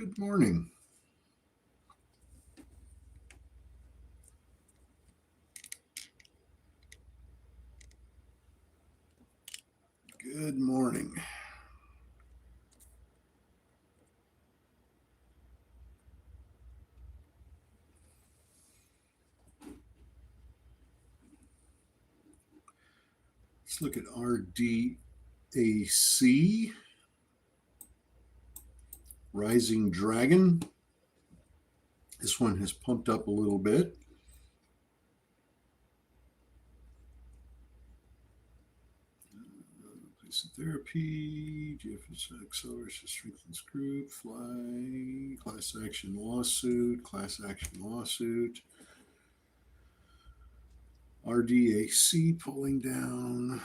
Good morning. Good morning. Let's look at RDAC. Rising Dragon. This one has pumped up a little bit. Therapy, GFS acceleration strengthens group, fly, class action lawsuit, RDAC pulling down,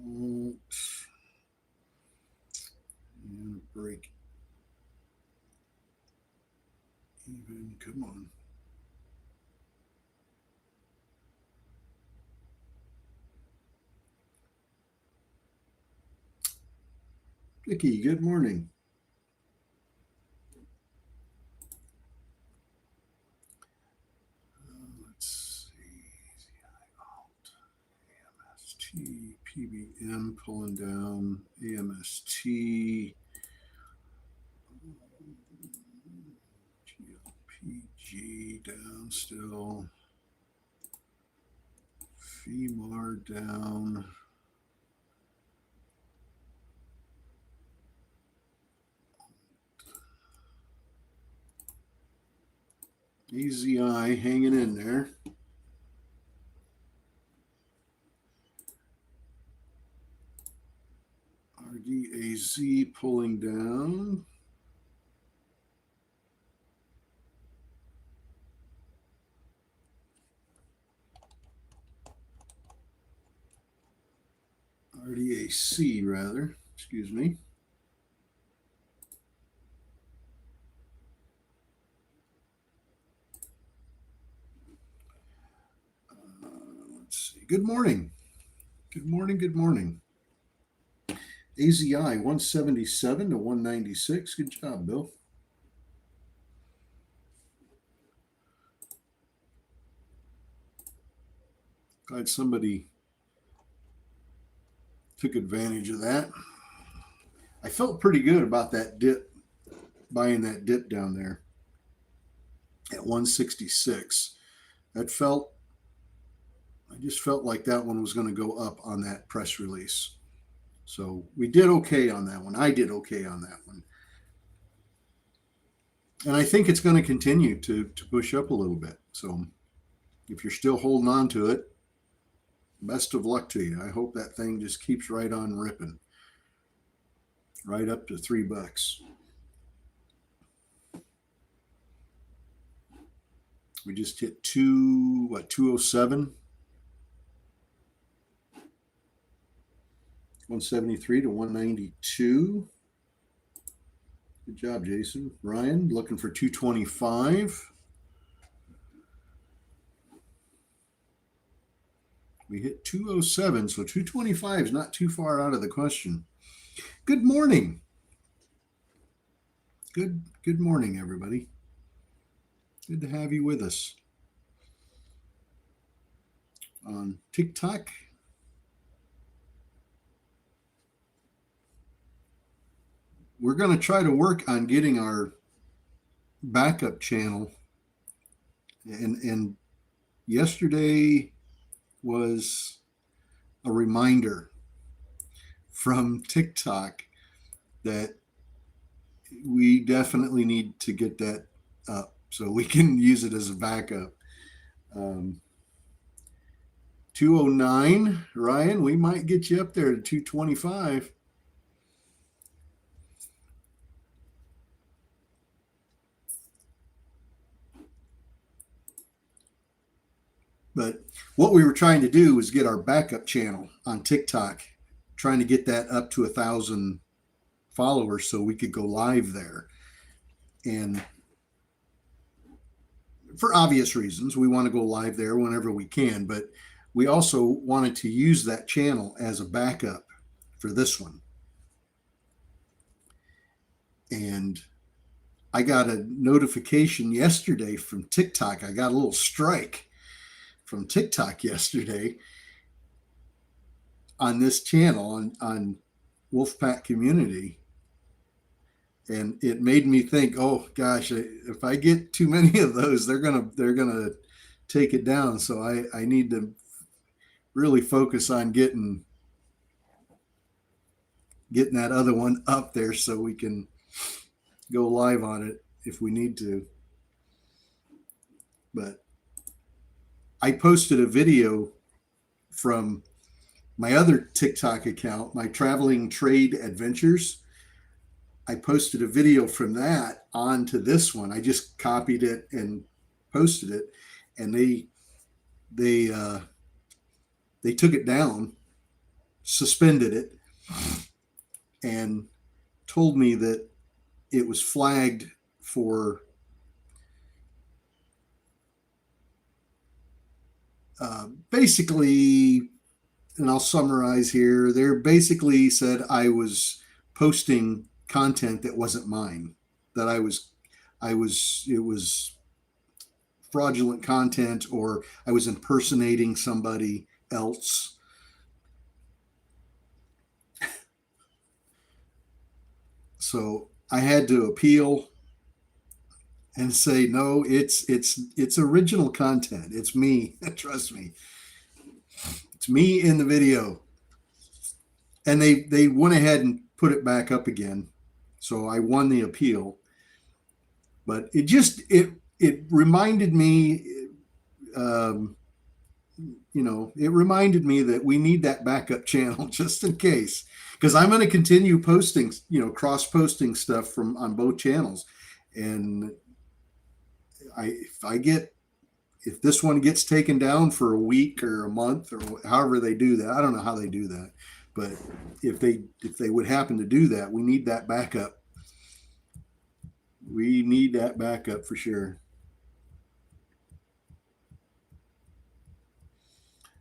alt, and break even, come on. Vicky, good morning. Let's see. AMST, PBM pulling down, AMST, GLPG down still, FEMAR down. AZI hanging in there. RDAZ pulling down. RDAC rather, excuse me. Let's see. Good morning. Good morning. Good morning. AZI 177 to 196. Good job, Bill. Glad somebody took advantage of that. I felt pretty good about that dip, buying that dip down there at 166. I just felt like that one was going to go up on that press release. So we did okay on that one. I did okay on that one. And I think it's going to continue to push up a little bit. So if you're still holding on to it, best of luck to you. I hope that thing just keeps right on ripping, right up to $3. We just hit 207, 173 to 192. Good job, Jason. Ryan looking for 225. We hit 207, so 225 is not too far out of the question. Good morning. Good morning, everybody. Good to have you with us on TikTok. We're going to try to work on getting our backup channel. And yesterday was a reminder from TikTok that we definitely need to get that up so we can use it as a backup. 209, Ryan, we might get you up there to 225. But what we were trying to do was get our backup channel on TikTok, trying to get that up to 1,000 followers so we could go live there. And for obvious reasons, we want to go live there whenever we can, but we also wanted to use that channel as a backup for this one. And I got a notification yesterday from TikTok. I got a little strike from TikTok yesterday on this channel on Wolfpack Community. And it made me think, oh gosh, if I get too many of those, they're gonna take it down. So I need to really focus on getting that other one up there so we can go live on it if we need to. But I posted a video from my other TikTok account, my Traveling Trade Adventures. I posted a video from that onto this one. I just copied it and posted it, and they took it down, suspended it, and told me that it was flagged for basically, and I'll summarize here. They basically said I was posting content that wasn't mine, that it was fraudulent content, or I was impersonating somebody else. So I had to appeal and say, no, it's original content. It's me. Trust me. It's me in the video. And they went ahead and put it back up again. So I won the appeal. But it reminded me, it reminded me that we need that backup channel just in case, because I'm going to continue posting, cross posting stuff on both channels. And if this one gets taken down for a week or a month or however they do that, I don't know how they do that, but if they would happen to do that, we need that backup. We need that backup for sure.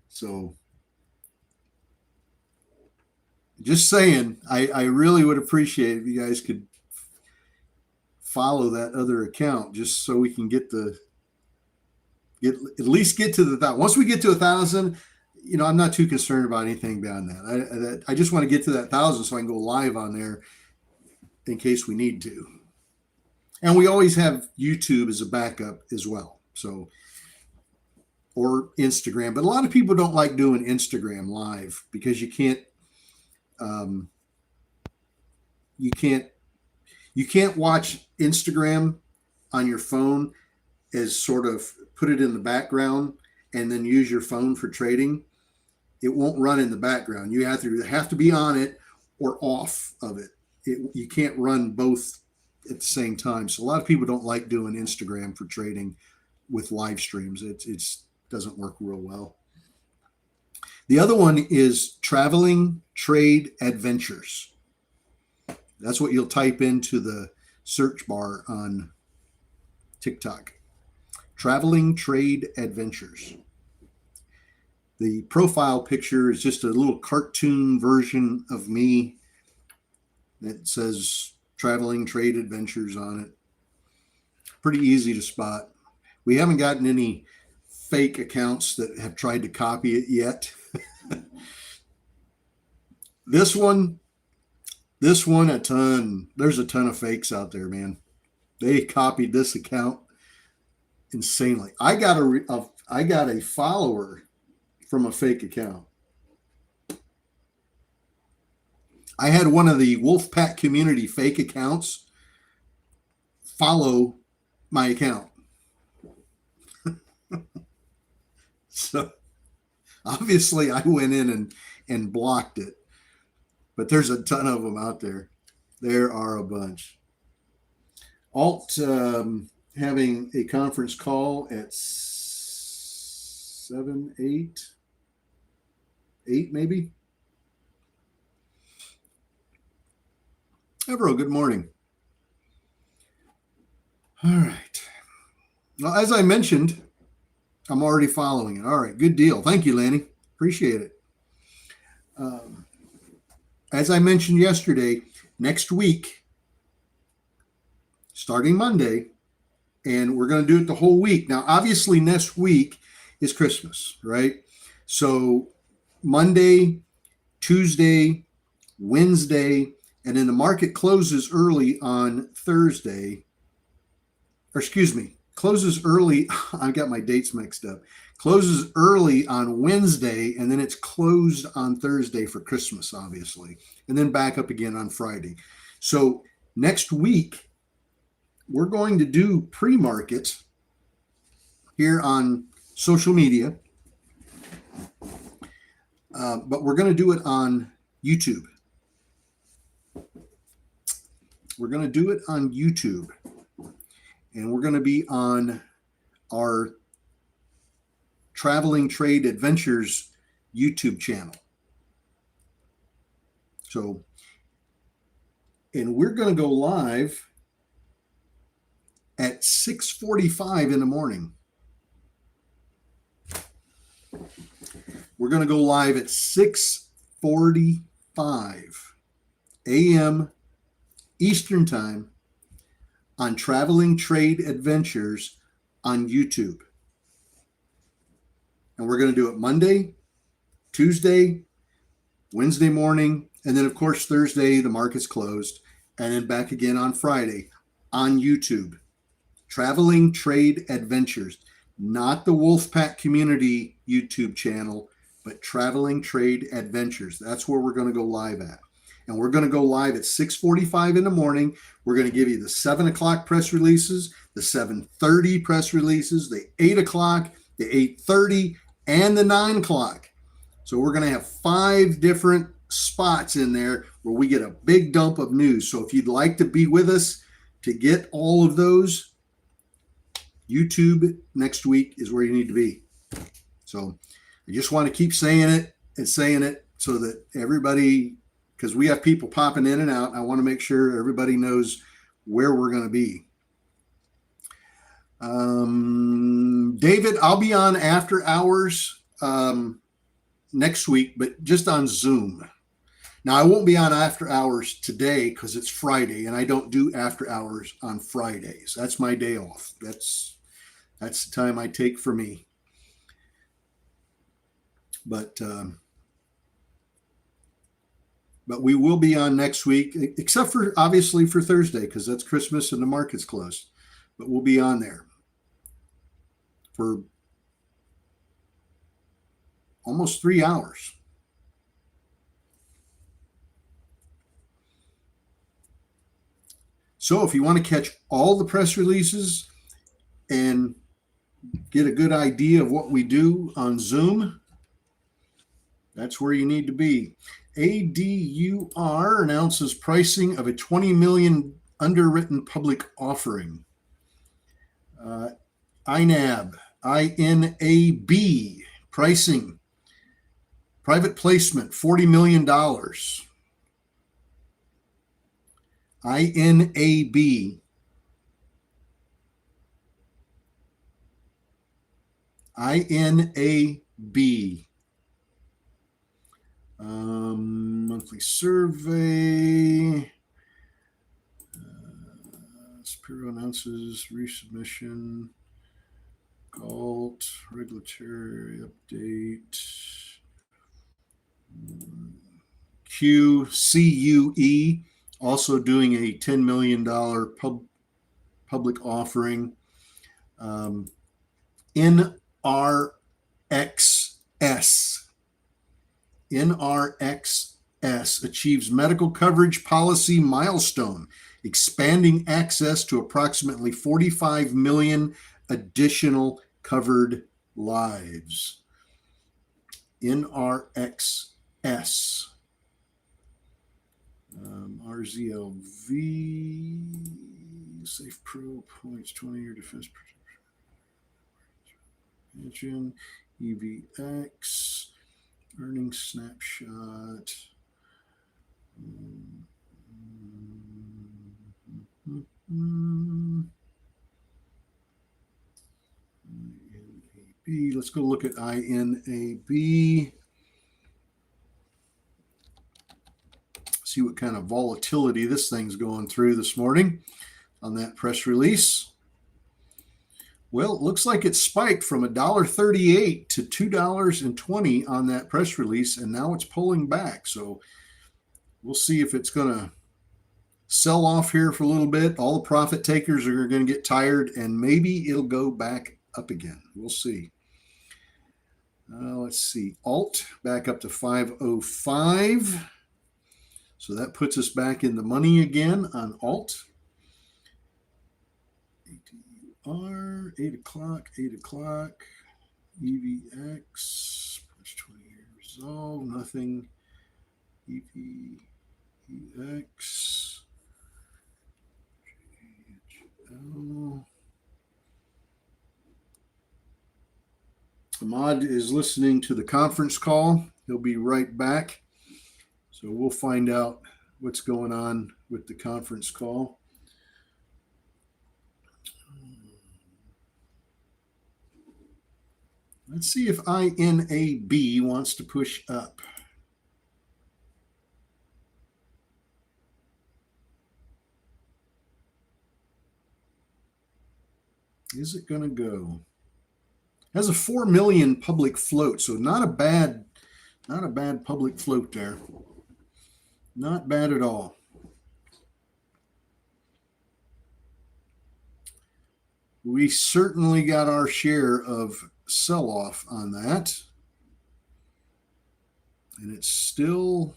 So just saying, I really would appreciate if you guys could follow that other account just so we can at least get to the 1,000. Once we get to 1,000, I'm not too concerned about anything beyond that. I just want to get to that 1,000 so I can go live on there in case we need to. And we always have YouTube as a backup as well. So, or Instagram, but a lot of people don't like doing Instagram live because you can't watch Instagram on your phone as sort of put it in the background and then use your phone for trading. It won't run in the background. You have to be on it or off of it. You can't run both at the same time. So a lot of people don't like doing Instagram for trading with live streams. It doesn't work real well. The other one is Traveling Trade Adventures. That's what you'll type into the search bar on TikTok. Traveling Trade Adventures. The profile picture is just a little cartoon version of me that says Traveling Trade Adventures on it. Pretty easy to spot. We haven't gotten any fake accounts that have tried to copy it yet. This one, a ton. There's a ton of fakes out there, man. They copied this account insanely. I got a follower from a fake account. I had one of the Wolfpack Community fake accounts follow my account. So obviously I went in and blocked it, but there's a ton of them out there. There are a bunch. Alt having a conference call at 7, 8 maybe. Evero, good morning. All right. Well, as I mentioned, I'm already following it. All right, good deal. Thank you, Lanny. Appreciate it. As I mentioned yesterday, next week, starting Monday, and we're going to do it the whole week. Now, obviously, next week is Christmas, right? So Monday, Tuesday, Wednesday, and then the market closes early on Thursday. Or excuse me, closes early. I've got my dates mixed up. Closes early on Wednesday, and then it's closed on Thursday for Christmas, obviously, and then back up again on Friday. So next week, we're going to do pre-market here on social media, but we're going to do it on YouTube. We're going to do it on YouTube, and we're going to be on our Traveling Trade Adventures YouTube channel. So, and we're going to go live at 6:45 in the morning. We're going to go live at 6:45 a.m. Eastern Time on Traveling Trade Adventures on YouTube. And we're going to do it Monday, Tuesday, Wednesday morning, and then, of course, Thursday, the market's closed, and then back again on Friday on YouTube. Traveling Trade Adventures, not the Wolfpack Community YouTube channel, but Traveling Trade Adventures. That's where we're going to go live at. And we're going to go live at 6:45 in the morning. We're going to give you the 7 o'clock press releases, the 7:30 press releases, the 8 o'clock, the 8:30, and the 9 o'clock. So we're going to have 5 different spots in there where we get a big dump of news. So if you'd like to be with us to get all of those, YouTube next week is where you need to be. So I just want to keep saying it and saying it so that everybody, because we have people popping in and out, I want to make sure everybody knows where we're going to be. David, I'll be on after hours next week, but just on Zoom. Now, I won't be on after hours today because it's Friday, and I don't do after hours on Fridays. That's my day off. That's the time I take for me. But we will be on next week, except for obviously for Thursday, because that's Christmas and the market's closed. But we'll be on there for almost 3 hours. So if you want to catch all the press releases and get a good idea of what we do on Zoom, that's where you need to be. ADUR announces pricing of a $20 million underwritten public offering. INAB, INAB, pricing, private placement, $40 million. INAB. INAB. Monthly survey. Spiro announces resubmission. Galt, regulatory update. QCUE, also doing a $10 million public offering. NRXS achieves medical coverage policy milestone, expanding access to approximately 45 million additional covered lives. NRXS. RZLV, Safe Pro points 20-year defense protection. EVX, earnings snapshot. INAB. Let's go look at INAB. See what kind of volatility this thing's going through this morning. on that press release. Well, it looks like it spiked from $1.38 to $2.20 on that press release, and now it's pulling back. So we'll see if it's going to sell off here for a little bit. All the profit takers are going to get tired, and maybe it'll go back up again. We'll see. Let's see. Alt back up to 505. So that puts us back in the money again on Alt. ATUR, 8 o'clock, 8 o'clock. EVX, plus 20 year resolve, nothing. EVX. Ahmad is listening to the conference call. He'll be right back. So we'll find out what's going on with the conference call. Let's see if INAB wants to push up. Is it going to go? Has a 4 million public float, so not a bad public float there. Not bad at all. We certainly got our share of sell-off on that. And it's still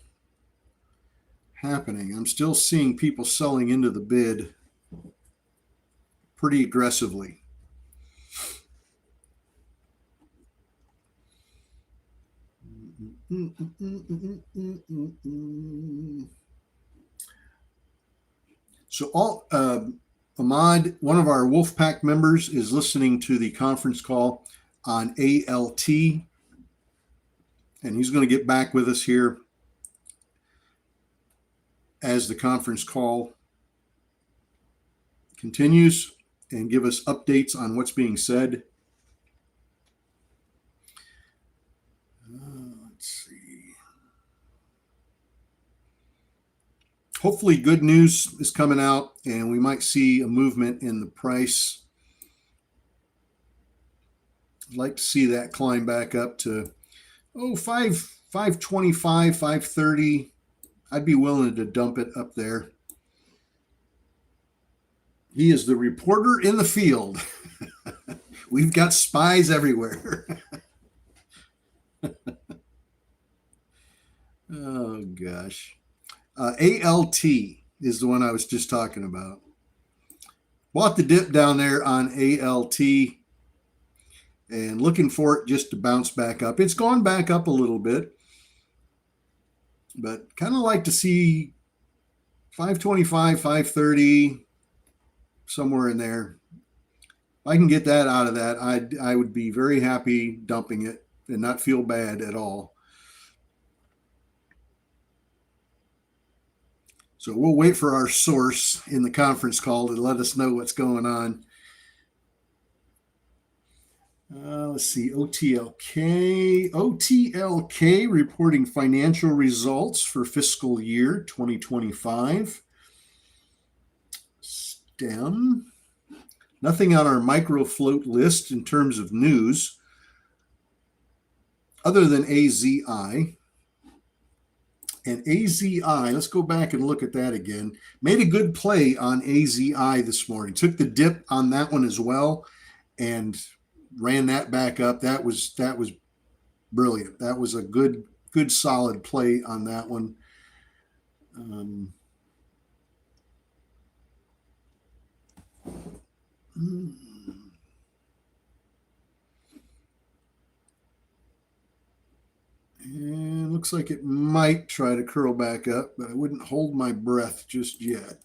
happening. I'm still seeing people selling into the bid pretty aggressively. So Ahmad, one of our Wolfpack members, is listening to the conference call on ALT, and he's going to get back with us here as the conference call continues and give us updates on what's being said. Let's see. Hopefully good news is coming out and we might see a movement in the price. I'd like to see that climb back up to 525, 530. I'd be willing to dump it up there. He is the reporter in the field. We've got spies everywhere. Oh, gosh. ALT is the one I was just talking about. Bought the dip down there on ALT and looking for it just to bounce back up. It's gone back up a little bit, but kind of like to see 525, 530, somewhere in there. If I can get that out of that, I would be very happy dumping it and not feel bad at all. So we'll wait for our source in the conference call to let us know what's going on. Let's see, OTLK. OTLK reporting financial results for fiscal year 2025. STEM. Nothing on our micro float list in terms of news other than AZI. And AZI, let's go back and look at that again. Made a good play on AZI this morning. Took the dip on that one as well and ran that back up. That was brilliant. That was a good solid play on that one. And looks like it might try to curl back up, but I wouldn't hold my breath just yet.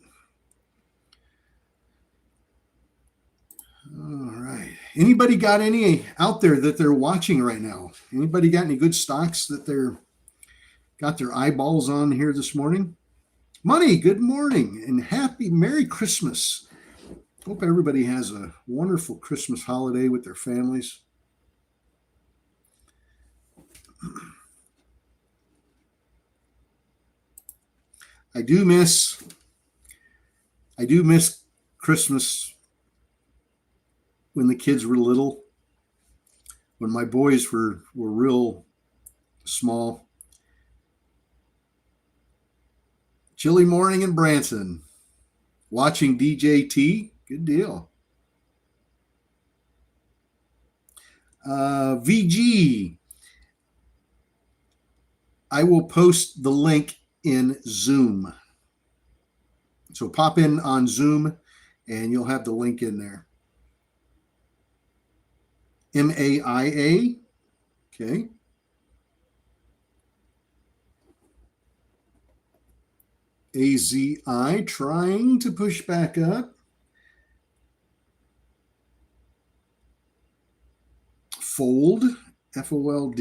All right. Anybody got any out there that they're watching right now? Anybody got any good stocks that they're got their eyeballs on here this morning? Money, good morning and happy Merry Christmas. Hope everybody has a wonderful Christmas holiday with their families. I do miss Christmas when the kids were little, when my boys were real small. Chilly morning in Branson. Watching DJT. Good deal. VG. I will post the link in Zoom. So pop in on Zoom and you'll have the link in there. MAIA. Okay. AZI trying to push back up. Fold. FOLD.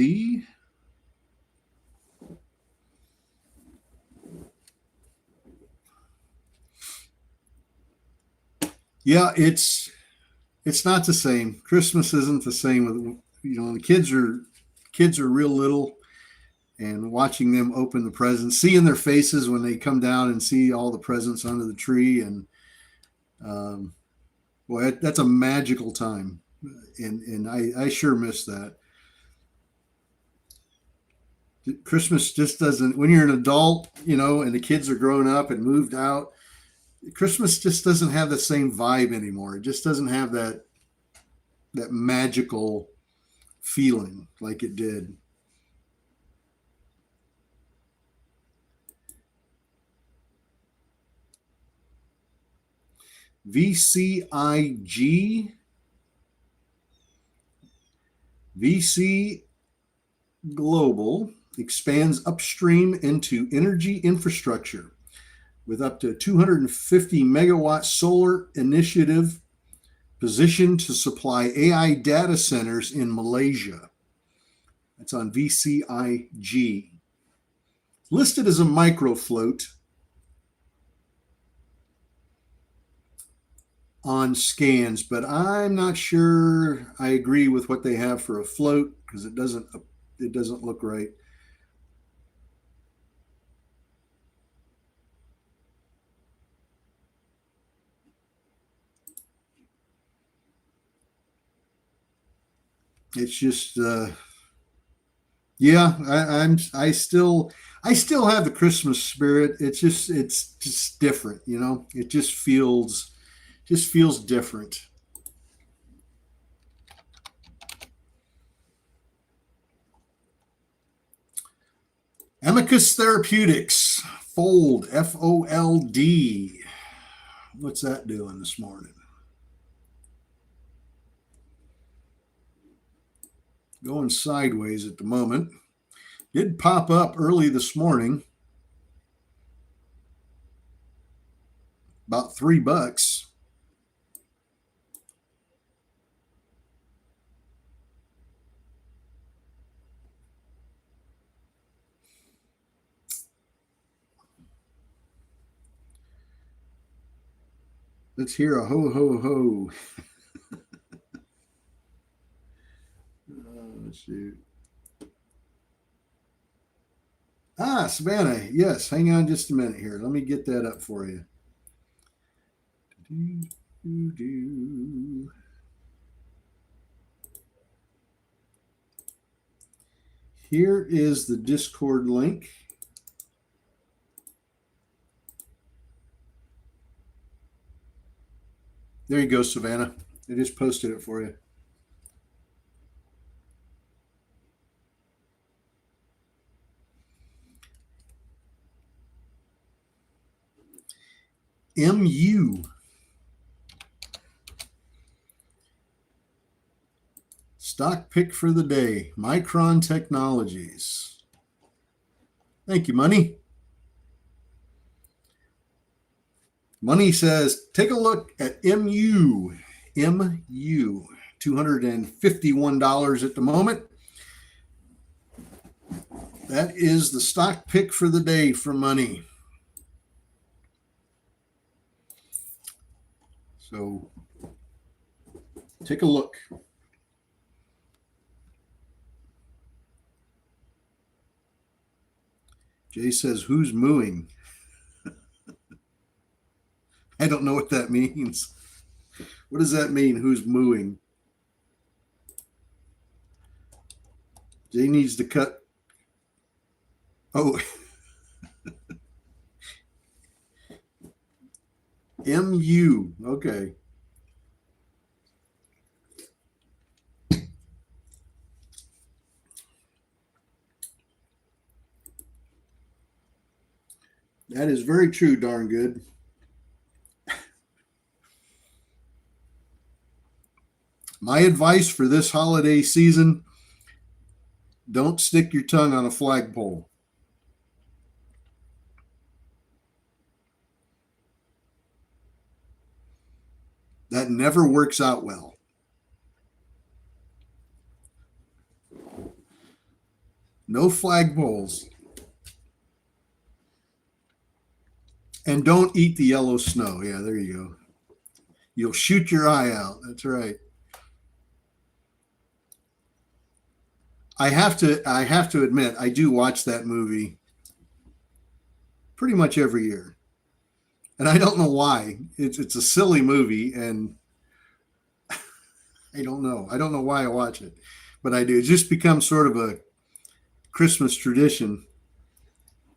Yeah, it's not the same. Christmas isn't the same with, the kids are real little, and watching them open the presents, seeing their faces when they come down and see all the presents under the tree, and boy, that's a magical time, and I sure miss that. Christmas just doesn't, when you're an adult, and the kids are grown up and moved out, Christmas just doesn't have the same vibe anymore. It just doesn't have that magical feeling like it did. VCIG. VC Global expands upstream into energy infrastructure with up to 250 megawatt solar initiative positioned to supply AI data centers in Malaysia. That's on VCIG. Listed as a microfloat on scans, but I'm not sure I agree with what they have for a float because it doesn't look right. It's just yeah, I still have the Christmas spirit. It's just different, It just feels different. Amicus Therapeutics, Fold, FOLD. What's that doing this morning? Going sideways at the moment. Did pop up early this morning, about $3. Let's hear a ho ho ho. Oh, shoot. Savannah, yes. Hang on just a minute here. Let me get that up for you. Here is the Discord link. There you go, Savannah. I just posted it for you. MU. Stock pick for the day, Micron Technologies. Thank you, Money. Money says, take a look at MU. MU, $251 at the moment. That is the stock pick for the day for Money. So take a look. Jay says, who's mooing? I don't know what that means. What does that mean? Who's mooing? Jay needs to cut. Oh, MU. Okay. That is very true, darn good. My advice for this holiday season, don't stick your tongue on a flagpole. That never works out well. No flagpoles. And don't eat the yellow snow. Yeah, there you go. You'll shoot your eye out. That's right. I have to admit, I do watch that movie pretty much every year. And I don't know why. It's a silly movie, and I don't know. I don't know why I watch it, but I do. It just becomes sort of a Christmas tradition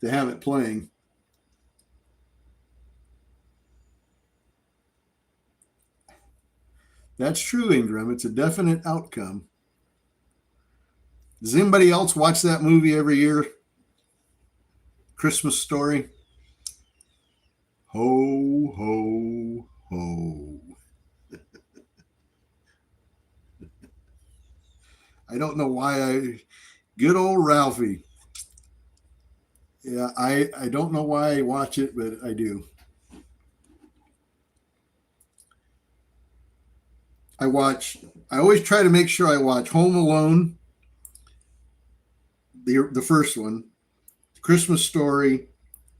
to have it playing. That's true, Ingram. It's a definite outcome. Does anybody else watch that movie every year? Christmas Story? Ho, ho, ho. I don't know why good old Ralphie. Yeah, I don't know why I watch it, but I do. I always try to make sure I watch Home Alone, the first one, Christmas Story,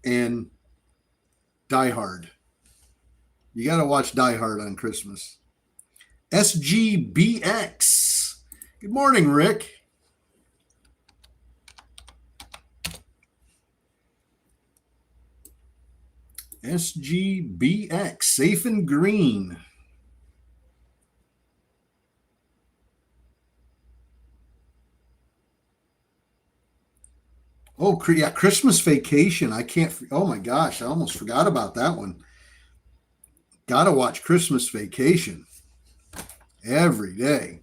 and Die Hard. You got to watch Die Hard on Christmas. SGBX. Good morning, Rick. SGBX, safe and green. Oh, yeah, Christmas Vacation. Oh my gosh, I almost forgot about that one. Got to watch Christmas Vacation every day.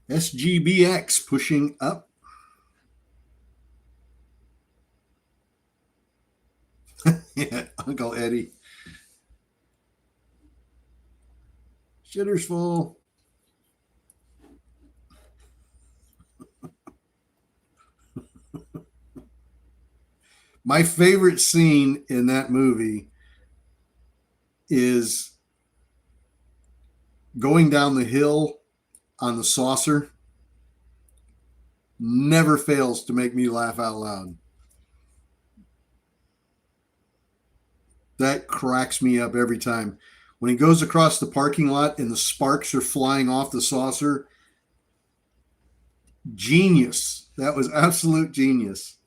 SGBX pushing up. Yeah, Uncle Eddie. Shitter's full. My favorite scene in that movie is going down the hill on the saucer. Never fails to make me laugh out loud. That cracks me up every time. When he goes across the parking lot and the sparks are flying off the saucer, genius. That was absolute genius.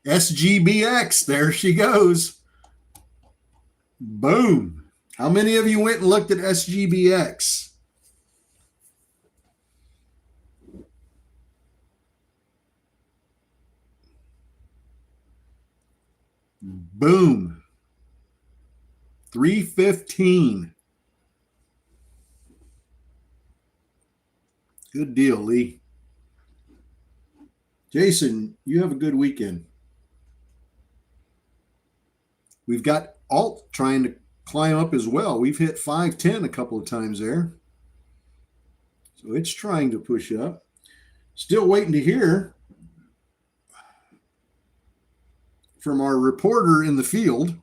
SGBX, there she goes. Boom. How many of you went and looked at SGBX? Boom. 315. Good deal, Lee. Jason, you have a good weekend. We've got Alt trying to climb up as well. We've hit 510 a couple of times there. So it's trying to push up. Still waiting to hear from our reporter in the field.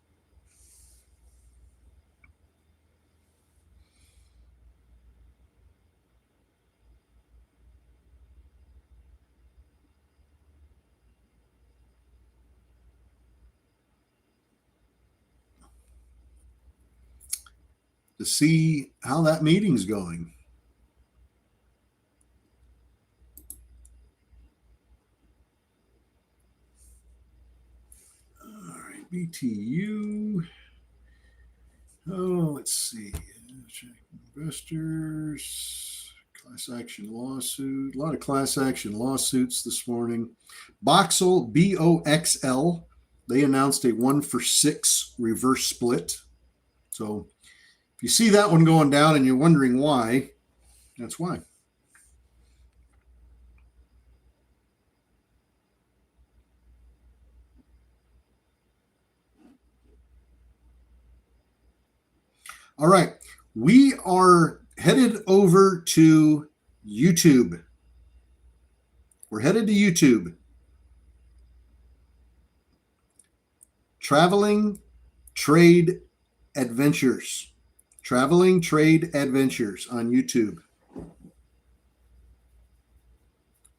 to see how that meeting's going. All right, BTU. Oh, let's see. Check investors, class action lawsuit. A lot of class action lawsuits this morning. Boxel, BOXL, they announced a 1-for-6 reverse split. So if you see that one going down and you're wondering why, that's why. All right. We are headed over to YouTube. We're headed to YouTube. Traveling Trade Adventures. Traveling Trade Adventures on YouTube.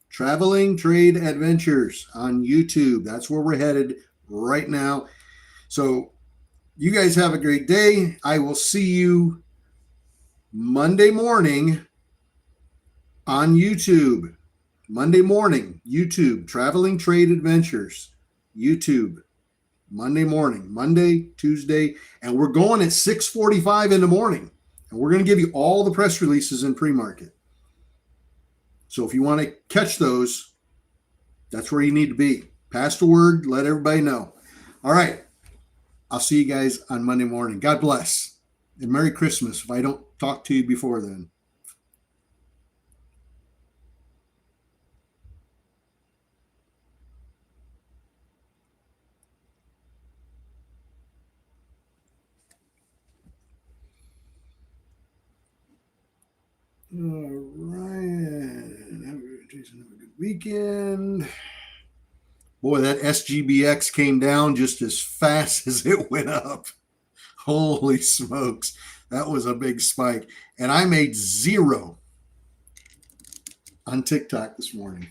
Traveling Trade Adventures on YouTube. That's where we're headed right now. So you guys have a great day. I will see you Monday morning on YouTube. Monday morning, YouTube. Traveling Trade Adventures. YouTube. Monday morning. Monday, Tuesday. And we're going at 6:45 in the morning. And we're going to give you all the press releases in pre-market. So if you want to catch those, that's where you need to be. Pass the word. Let everybody know. All right. I'll see you guys on Monday morning. God bless. And Merry Christmas if I don't talk to you before then. All right. Jason, have a good weekend. Boy, that SGBX came down just as fast as it went up. Holy smokes. That was a big spike. And I made 0 on TikTok this morning.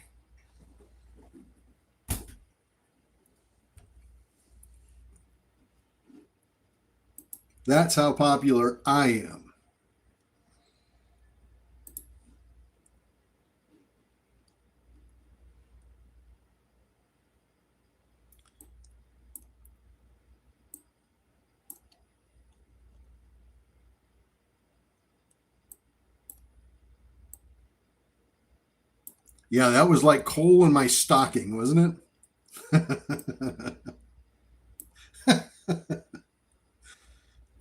That's how popular I am. Yeah, that was like coal in my stocking, wasn't it?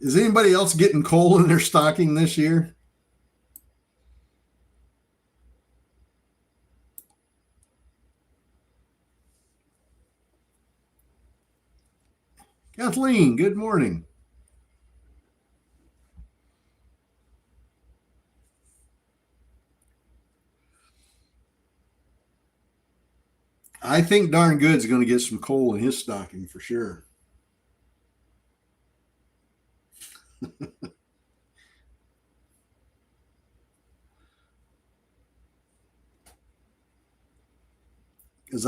Is anybody else getting coal in their stocking this year? Kathleen, good morning. I think Darn Good's going to get some coal in his stocking for sure. Because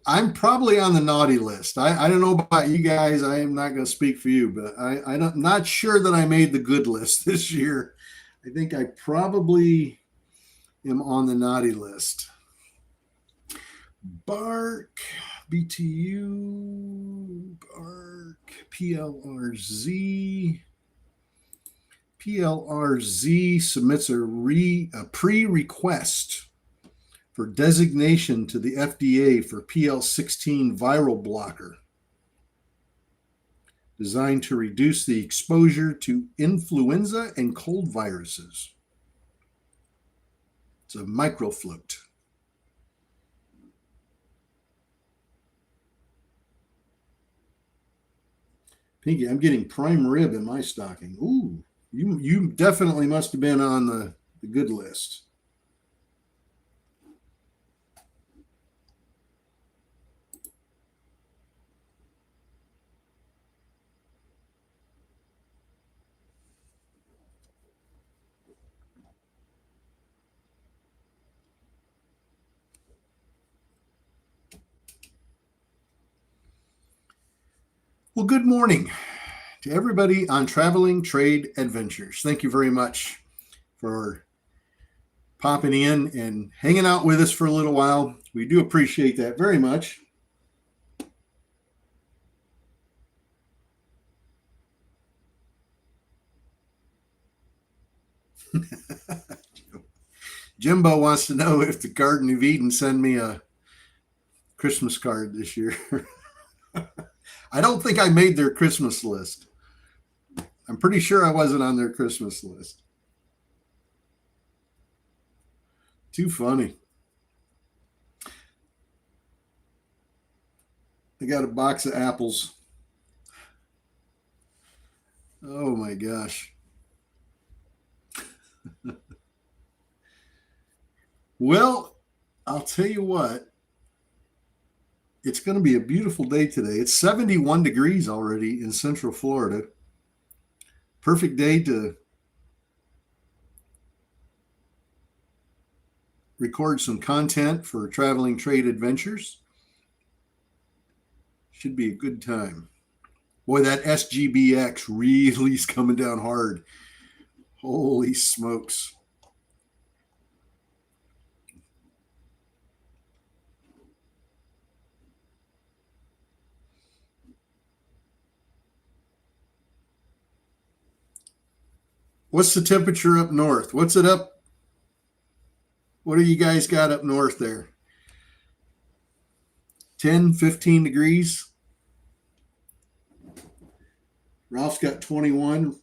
I'm probably on the naughty list. I don't know about you guys. I am not going to speak for you, but I'm not sure that I made the good list this year. I think I probably am on the naughty list. Bark, BTU, Bark, PLRZ. PLRZ submits a pre-request for designation to the FDA for PL16 viral blocker, designed to reduce the exposure to influenza and cold viruses. It's a microfloat. Pinky, I'm getting prime rib in my stocking. Ooh, you definitely must have been on the good list. Well, good morning. to everybody on Traveling Trade Adventures. Thank you very much for popping in and hanging out with us for a little while. We do appreciate that very much. Jimbo wants to know if the Garden of Eden send me a Christmas card this year. I don't think I made their Christmas list. I'm pretty sure I wasn't on their Christmas list. Too funny. I got a box of apples. Oh my gosh. Well, I'll tell you what. It's going to be a beautiful day today. It's 71 degrees already in Central Florida. Perfect day to record some content for Traveling Trade Adventures. Should be a good time. Boy, that SGBX really is coming down hard. Holy smokes. What's the temperature up north? What's it up? What do you guys got up north there? 10, 15 degrees? Ralph's got 21.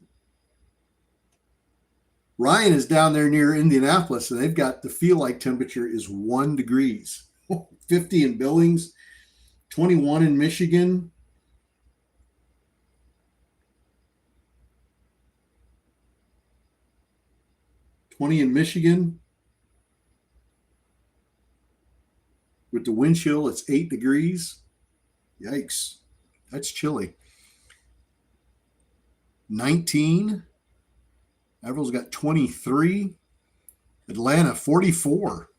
Ryan is down there near Indianapolis, and they've got the feel like temperature is 1 degrees. 50 in Billings, 21 in Michigan. In Michigan. With the wind chill, it's 8 degrees. Yikes. That's chilly. 19. Everill's got 23. Atlanta, 44.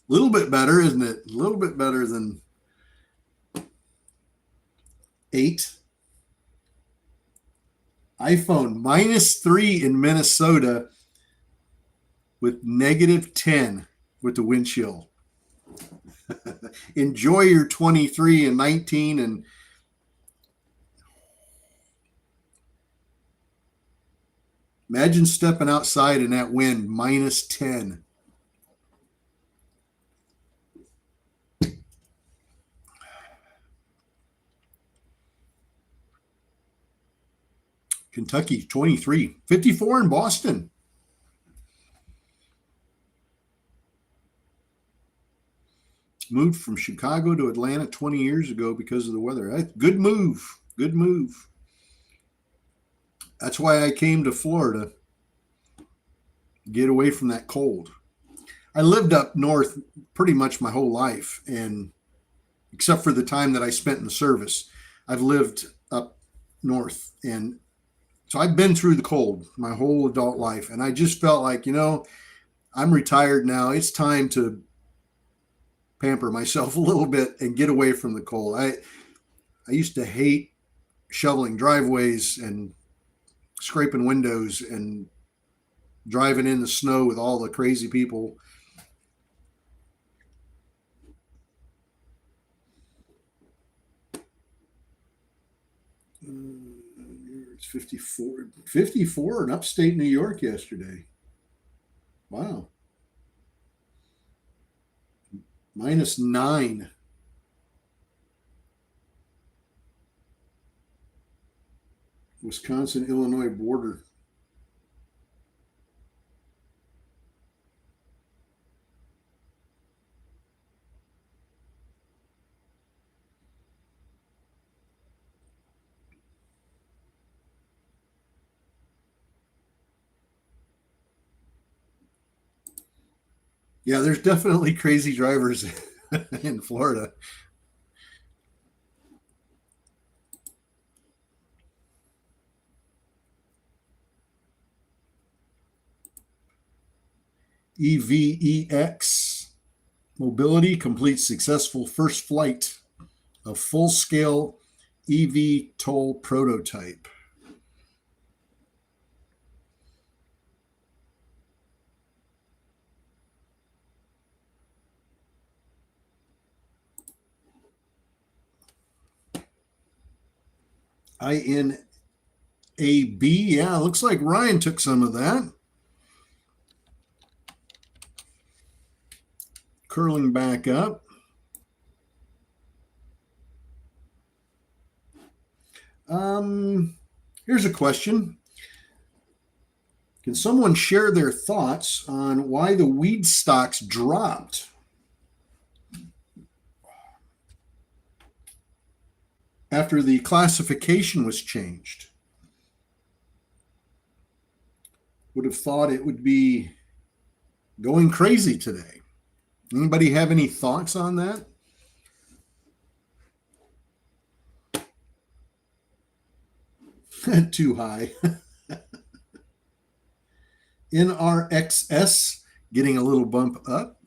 A little bit better, isn't it? A little bit better than 8. iPhone, -3 in Minnesota with -10 with the wind chill. Enjoy your 23 and 19 and imagine stepping outside in that wind, -10. Kentucky, 23. 54 in Boston. Moved from Chicago to Atlanta 20 years ago because of the weather. Good move. Good move. That's why I came to Florida. Get away from that cold. I lived up north pretty much my whole life, and except for the time that I spent in the service, I've lived up north, and so I've been through the cold my whole adult life, and I just felt like, I'm retired now. It's time to pamper myself a little bit and get away from the cold. I used to hate shoveling driveways and scraping windows and driving in the snow with all the crazy people. It's 54 in upstate New York yesterday. Wow. -9. Wisconsin-Illinois border. Yeah, there's definitely crazy drivers in Florida. EVEX Mobility completes successful first flight of full-scale EV toll prototype. INAB. Yeah, looks like Ryan took some of that. Curling back up. Here's a question. Can someone share their thoughts on why the weed stocks dropped after the classification was changed? Would have thought it would be going crazy today. Anybody have any thoughts on that? Too high. NRXS getting a little bump up.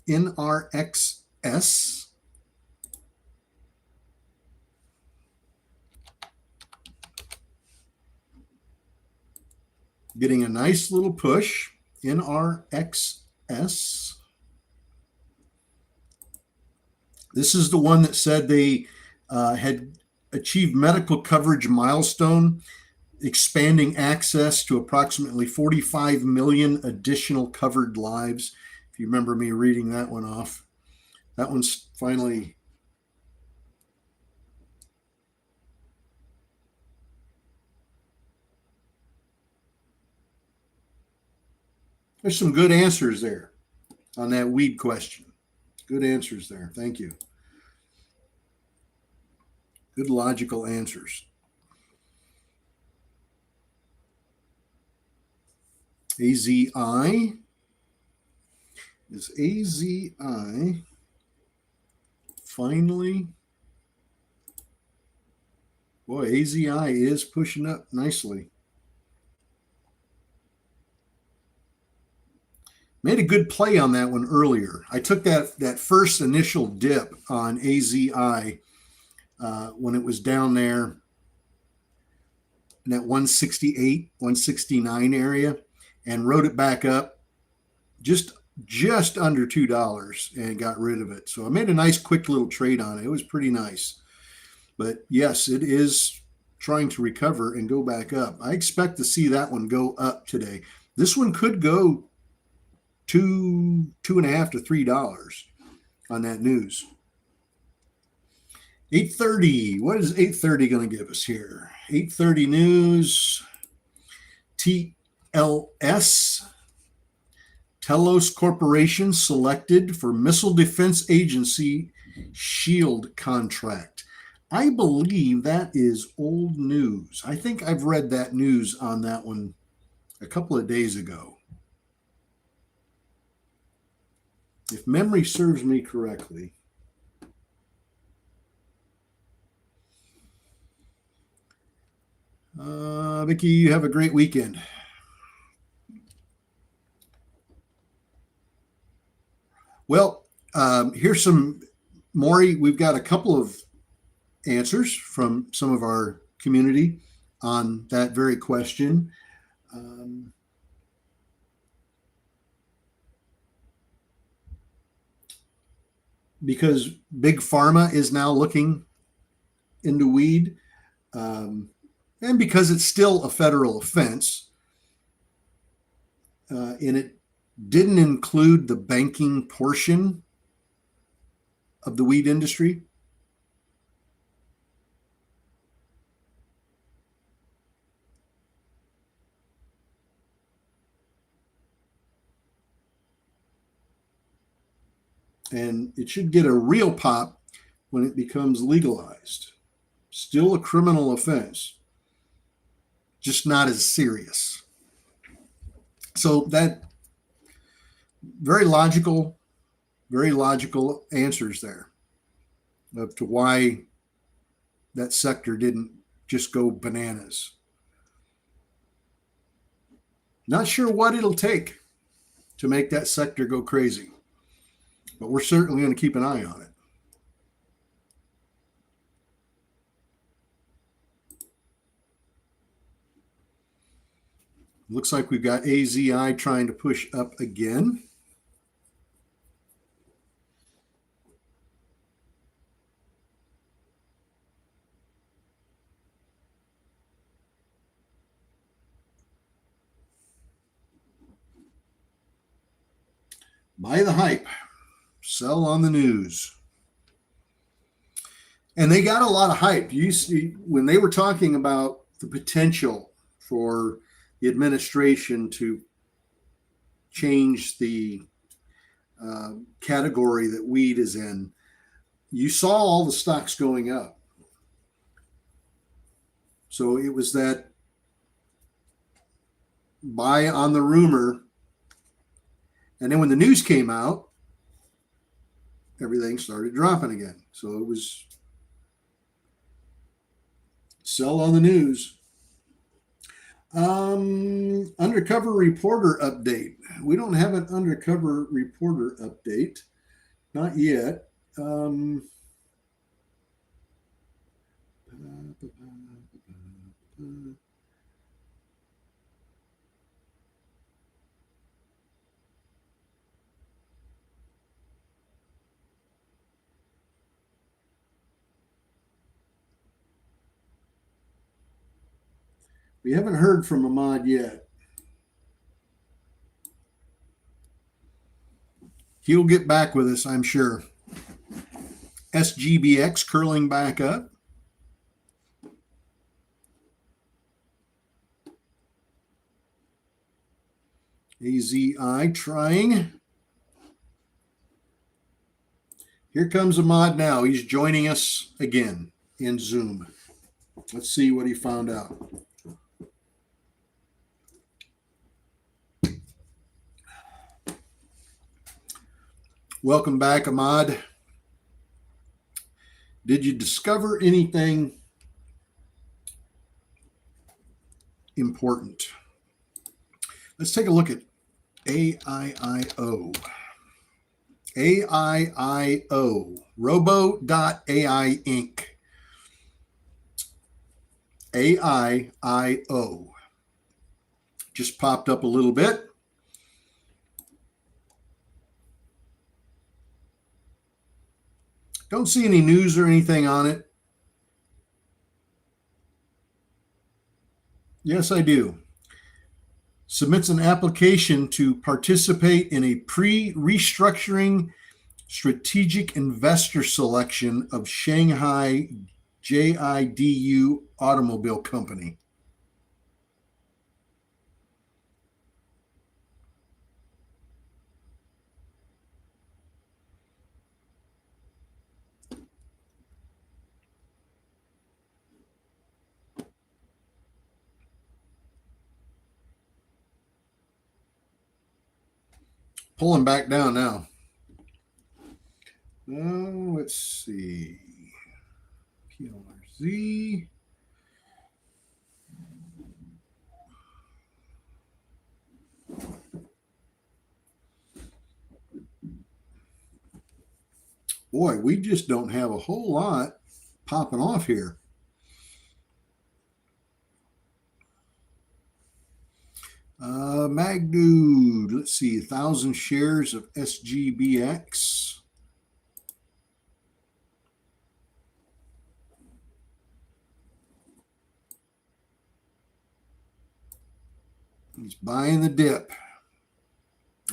NRXS. Getting a nice little push. NRXS. This is the one that said they had achieved medical coverage milestone, expanding access to approximately 45 million additional covered lives. If you remember me reading that one off, that one's finally. There's some good answers there on that weed question. Good answers there. Thank you. Good logical answers. AZI. Is AZI finally? Boy, AZI is pushing up nicely. Made a good play on that one earlier. I took that first initial dip on AZI when it was down there in that 168, 169 area, and rode it back up just under $2 and got rid of it. So I made a nice quick little trade on it. It was pretty nice. But yes, it is trying to recover and go back up. I expect to see that one go up today. This one could go $2.50 to $3 on that news. 8:30. What is 8:30 going to give us here? 8:30 news. TLS. Telos Corporation selected for Missile Defense Agency SHIELD contract. I believe that is old news. I think I've read that news on that one a couple of days ago. If memory serves me correctly. Vicki, you have a great weekend. Well, here's some, Maury, we've got a couple of answers from some of our community on that very question. Because Big Pharma is now looking into weed, and because it's still a federal offense, and it didn't include the banking portion of the weed industry. And it should get a real pop when it becomes legalized. Still a criminal offense, just not as serious. So that very logical answers there of to why that sector didn't just go bananas. Not sure what it'll take to make that sector go crazy, but we're certainly going to keep an eye on it. Looks like we've got AZI trying to push up again. Buy the hype, sell on the news. And they got a lot of hype. You see, when they were talking about the potential for the administration to change the category that weed is in, you saw all the stocks going up. So it was that buy on the rumor. And then when the news came out, everything started dropping again. So it was sell on the news. Undercover reporter update. We don't have an undercover reporter update. Not yet. We haven't heard from Ahmad yet. He'll get back with us, I'm sure. SGBX curling back up. AZI trying. Here comes Ahmad now. He's joining us again in Zoom. Let's see what he found out. Welcome back, Ahmad. Did you discover anything important? Let's take a look at AIIO. AIIO, Robo.ai Inc. AIIO. Just popped up a little bit. Don't see any news or anything on it. Yes, I do. Submits an application to participate in a pre-restructuring strategic investor selection of Shanghai JIDU Automobile Company. Pulling back down now. Let's see. PLRZ. Boy, we just don't have a whole lot popping off here. Magdude, let's see, 1,000 shares of SGBX. He's buying the dip.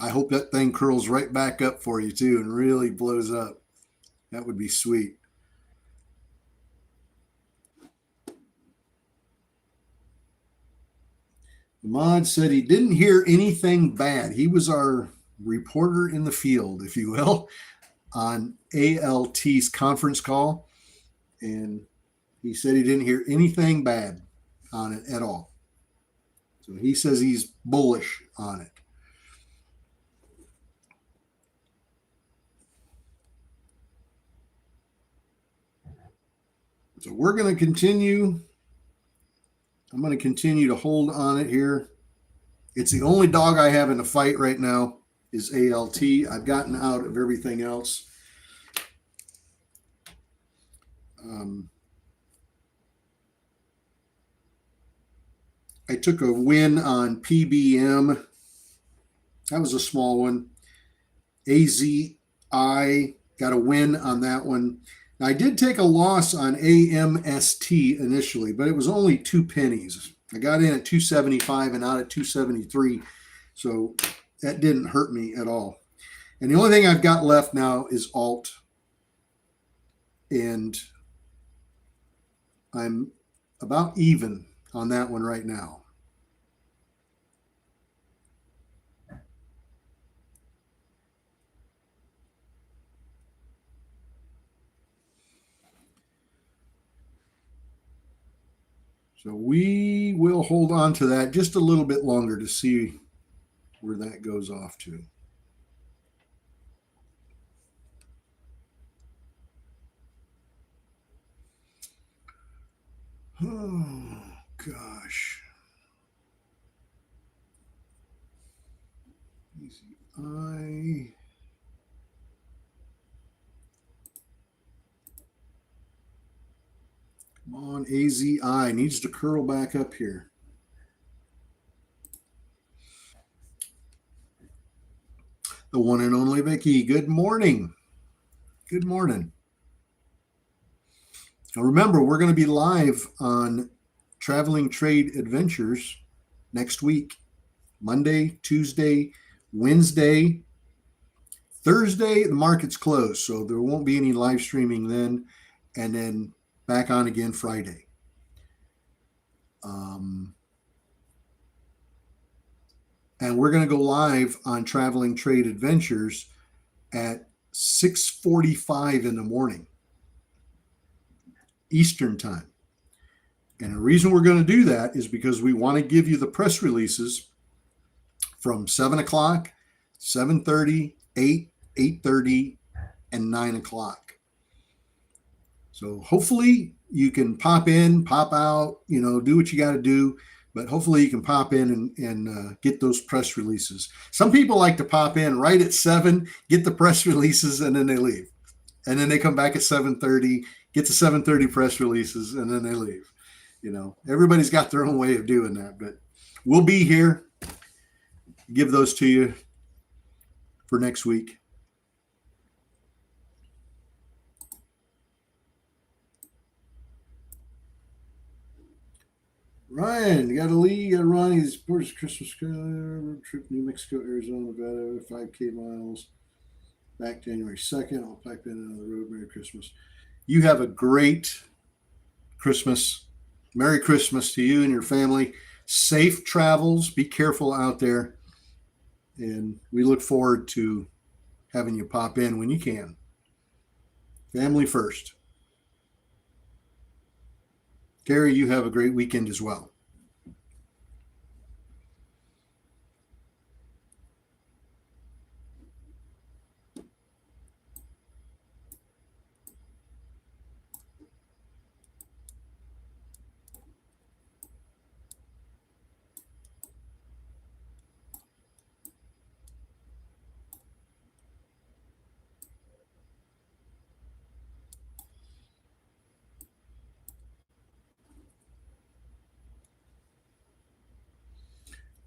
I hope that thing curls right back up for you too and really blows up. That would be sweet. Ahmad said he didn't hear anything bad. He was our reporter in the field, if you will, on ALT's conference call. And he said he didn't hear anything bad on it at all. So he says he's bullish on it. So we're going to continue. I'm going to continue to hold on it here. It's the only dog I have in the fight right now is ALT. I've gotten out of everything else. I took a win on PBM. That was a small one. AZI got a win on that one. Now, I did take a loss on AMST initially, but it was only 2 pennies. I got in at 275 and out at 273, so that didn't hurt me at all. And the only thing I've got left now is alt, and I'm about even on that one right now. So we will hold on to that just a little bit longer to see where that goes off to. Oh, gosh. Easy I. Come on, AZI needs to curl back up here. The one and only Vicky. Good morning. Good morning. Now remember, we're going to be live on Traveling Trade Adventures next week. Monday, Tuesday, Wednesday, Thursday, the market's closed, so there won't be any live streaming then, and then back on again Friday. And we're going to go live on Traveling Trade Adventures at 6:45 in the morning Eastern time. And the reason we're going to do that is because we want to give you the press releases from 7 o'clock, 7:30, 8, 8:30, and 9 o'clock. So hopefully you can pop in, pop out, do what you got to do. But hopefully you can pop in and get those press releases. Some people like to pop in right at 7, get the press releases, and then they leave. And then they come back at 7:30, get the 7:30 press releases, and then they leave. Everybody's got their own way of doing that. But we'll be here, give those to you for next week. Ryan, you got a Lee, you got Ronnie, supports Christmas trip, New Mexico, Arizona, Nevada, 5K miles, back January 2nd. I'll pipe in on the road. Merry Christmas. You have a great Christmas. Merry Christmas to you and your family. Safe travels. Be careful out there. And we look forward to having you pop in when you can. Family first. Gary, you have a great weekend as well.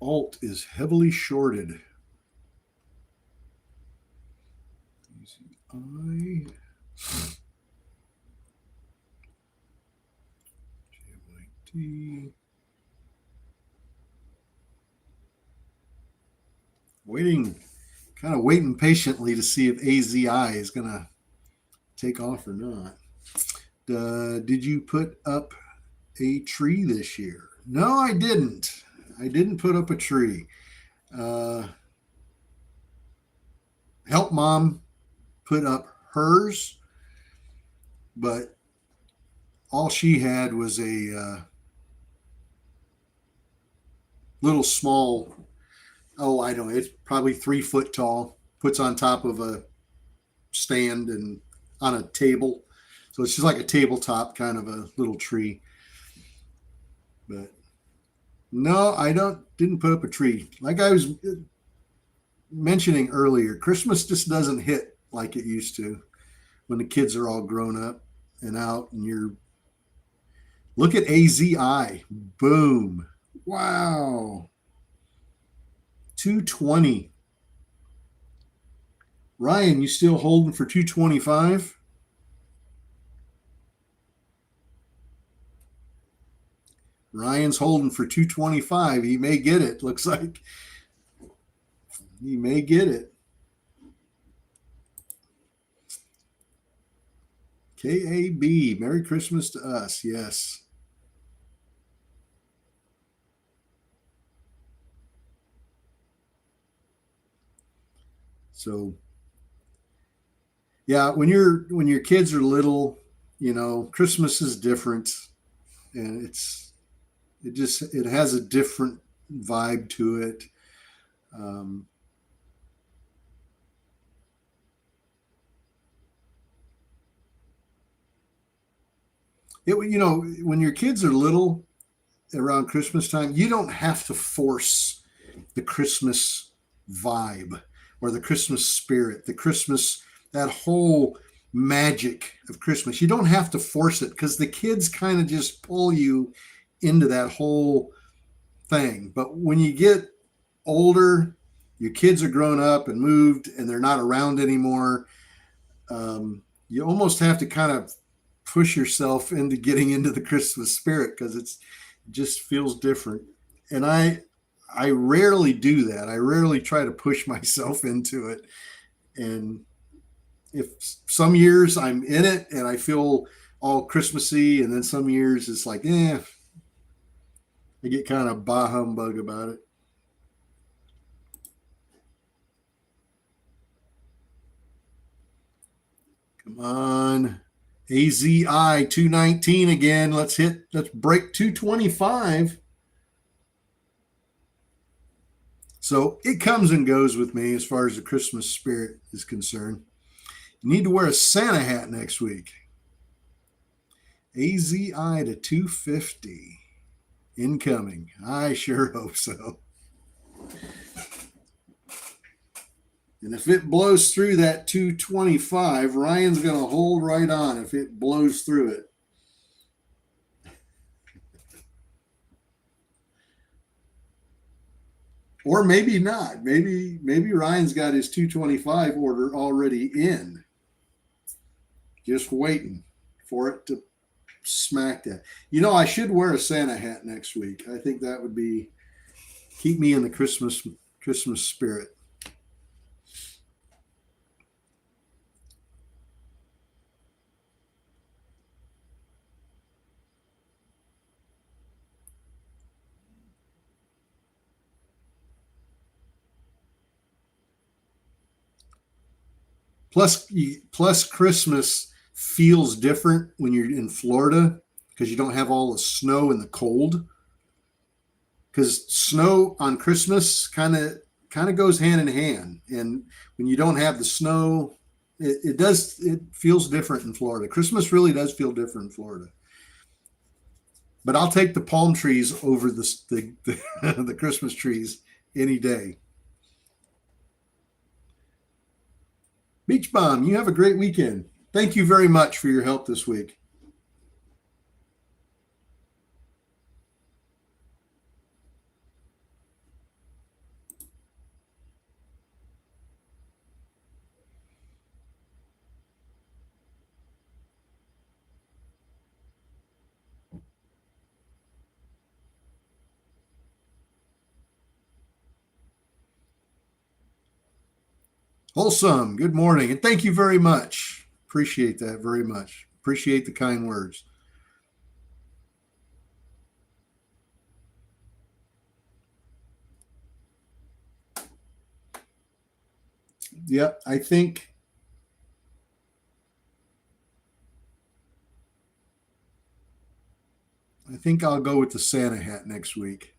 Alt is heavily shorted. I. JYT. Kind of waiting patiently to see if AZI is going to take off or not. Did you put up a tree this year? No, I didn't. I didn't put up a tree. Help Mom put up hers, but all she had was a little small, I don't know, it's probably 3 foot tall, puts on top of a stand and on a table. So it's just like a tabletop kind of a little tree. But no, I didn't put up a tree. Like I was mentioning earlier, Christmas just doesn't hit like it used to when the kids are all grown up and out and you're look at AZI. Boom. Wow. 220. Ryan, you still holding for 225? Ryan's holding for 225. He may get it. Looks like he may get it. KAB, Merry Christmas to us. Yes. So yeah, when your kids are little, Christmas is different, and it has a different vibe to it. Um, when your kids are little around Christmas time, you don't have to force the Christmas vibe or the Christmas spirit, the Christmas, that whole magic of Christmas. You don't have to force it because the kids kind of just pull you into that whole thing. But when you get older, your kids are grown up and moved and they're not around anymore. You almost have to kind of push yourself into getting into the Christmas spirit because it just feels different. And I rarely do that. I rarely try to push myself into it. And if some years I'm in it and I feel all Christmassy, and then some years it's like, I get kind of bah humbug about it. Come on. AZI 219 again. Let's break 225. So it comes and goes with me as far as the Christmas spirit is concerned. You need to wear a Santa hat next week. AZI to 250 incoming. I sure hope so. And if it blows through that 225, Ryan's going to hold right on if it blows through it. Or maybe not. Maybe Ryan's got his 225 order already in. Just waiting for it to smack that. I should wear a Santa hat next week. I think that would keep me in the Christmas spirit. Plus Christmas feels different when you're in Florida because you don't have all the snow and the cold. Because snow on Christmas kind of goes hand in hand, and when you don't have the snow, it feels different in Florida. Christmas really does feel different in Florida. But I'll take the palm trees over the Christmas trees any day. Beach Bomb, you have a great weekend. Thank you very much for your help this week. Wholesome, good morning, and thank you very much. Appreciate that very much. Appreciate the kind words. Yep, I think I'll go with the Santa hat next week.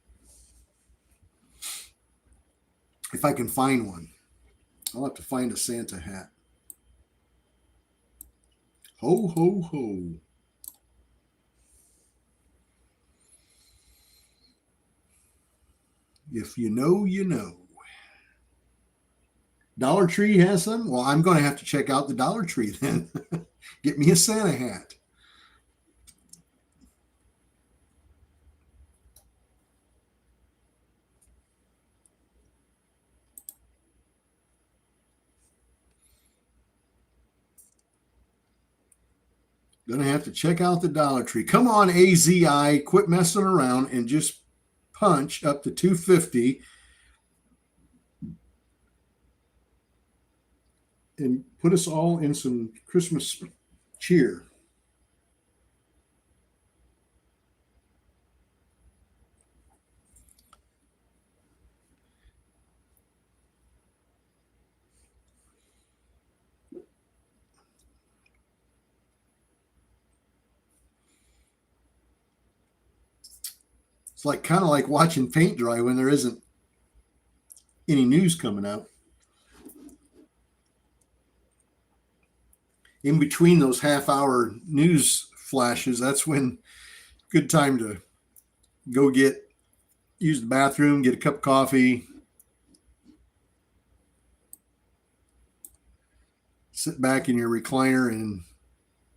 If I can find one. I'll have to find a Santa hat. Ho, ho, ho. If you know, you know. Dollar Tree has some? Well, I'm going to have to check out the Dollar Tree then. Get me a Santa hat. Gonna have to check out the Dollar Tree. Come on, AZI, quit messing around and just punch up to 250 and put us all in some Christmas cheer. It's like kind of like watching paint dry when there isn't any news coming out. In between those half-hour news flashes, that's when good time to go use the bathroom, get a cup of coffee, sit back in your recliner and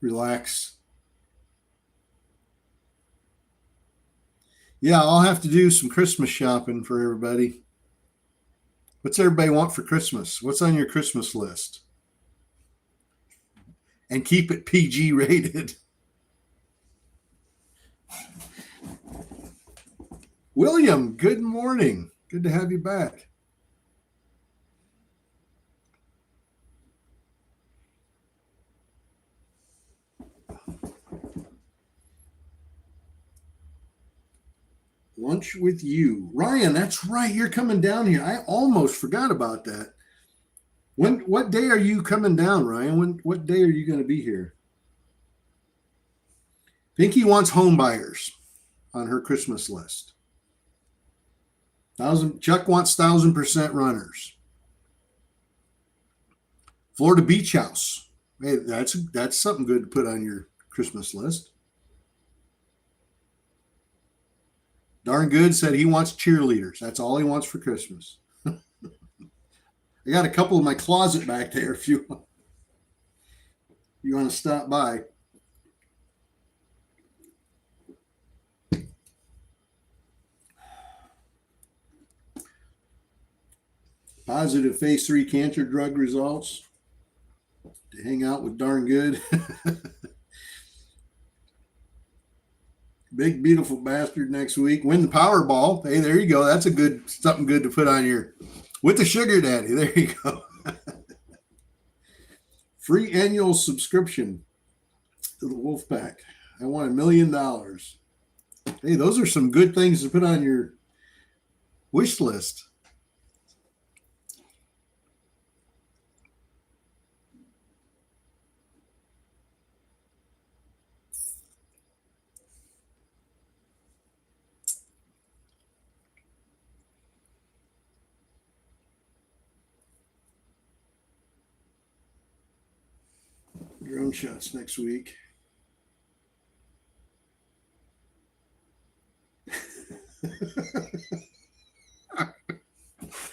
relax. Yeah, I'll have to do some Christmas shopping for everybody. What's everybody want for Christmas? What's on your Christmas list? And keep it PG rated. William, good morning. Good to have you back. Lunch with you. Ryan, that's right. You're coming down here. I almost forgot about that. What day are you coming down, Ryan? What day are you going to be here? Pinky wants home buyers on her Christmas list. Chuck wants 1,000% runners. Florida Beach House. Hey, that's something good to put on your Christmas list. Darn Good said he wants cheerleaders. That's all he wants for Christmas. I got a couple in my closet back there if you want to stop by. Positive phase 3 cancer drug results. To hang out with Darn Good. Big beautiful bastard next week. Win the Powerball. Hey, there you go. That's something good to put on your with the sugar daddy. There you go. Free annual subscription to the Wolfpack. I want $1 million. Hey, those are some good things to put on your wish list. Drone shots next week.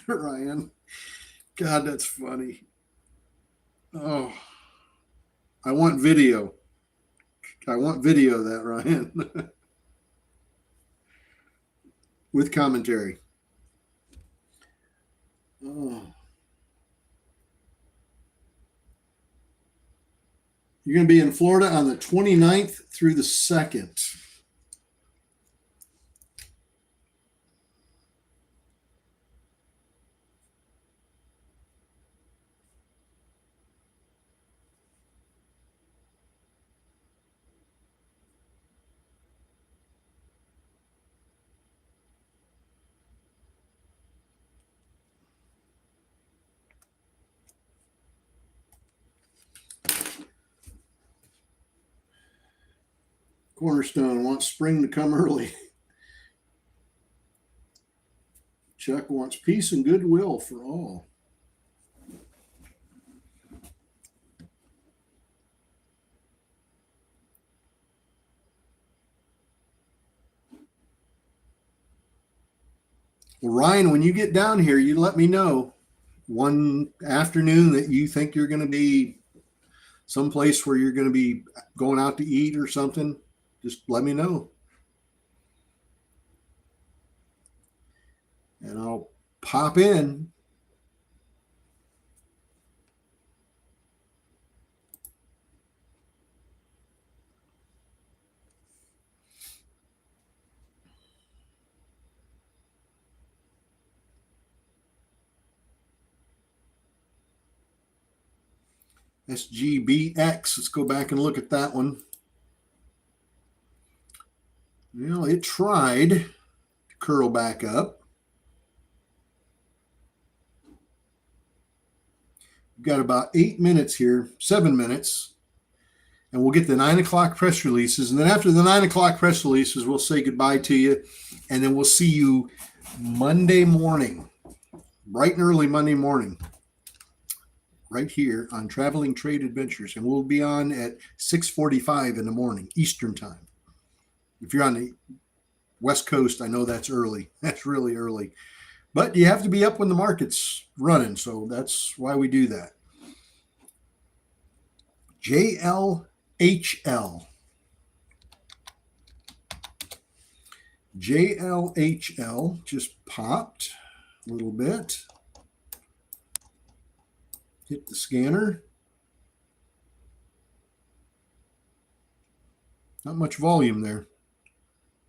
Ryan. God, that's funny. Oh, I want video. I want video of that, Ryan. With commentary. Oh. You're going to be in Florida on the 29th through the 2nd. Cornerstone wants spring to come early. Chuck wants peace and goodwill for all. Well, Ryan, when you get down here, you let me know one afternoon that you think you're going to be someplace where you're going to be going out to eat or something. Just let me know. And I'll pop in. SGBX. Let's go back and look at that one. Well, it tried to curl back up. We've got about 8 minutes here, 7 minutes, and we'll get the 9 o'clock press releases. And then after the 9 o'clock press releases, we'll say goodbye to you. And then we'll see you Monday morning, bright and early Monday morning, right here on Traveling Trade Adventures. And we'll be on at 6:45 in the morning, Eastern time. If you're on the West Coast, I know that's early. That's really early. But you have to be up when the market's running. So that's why we do that. JLHL. JLHL just popped a little bit. Hit the scanner. Not much volume there.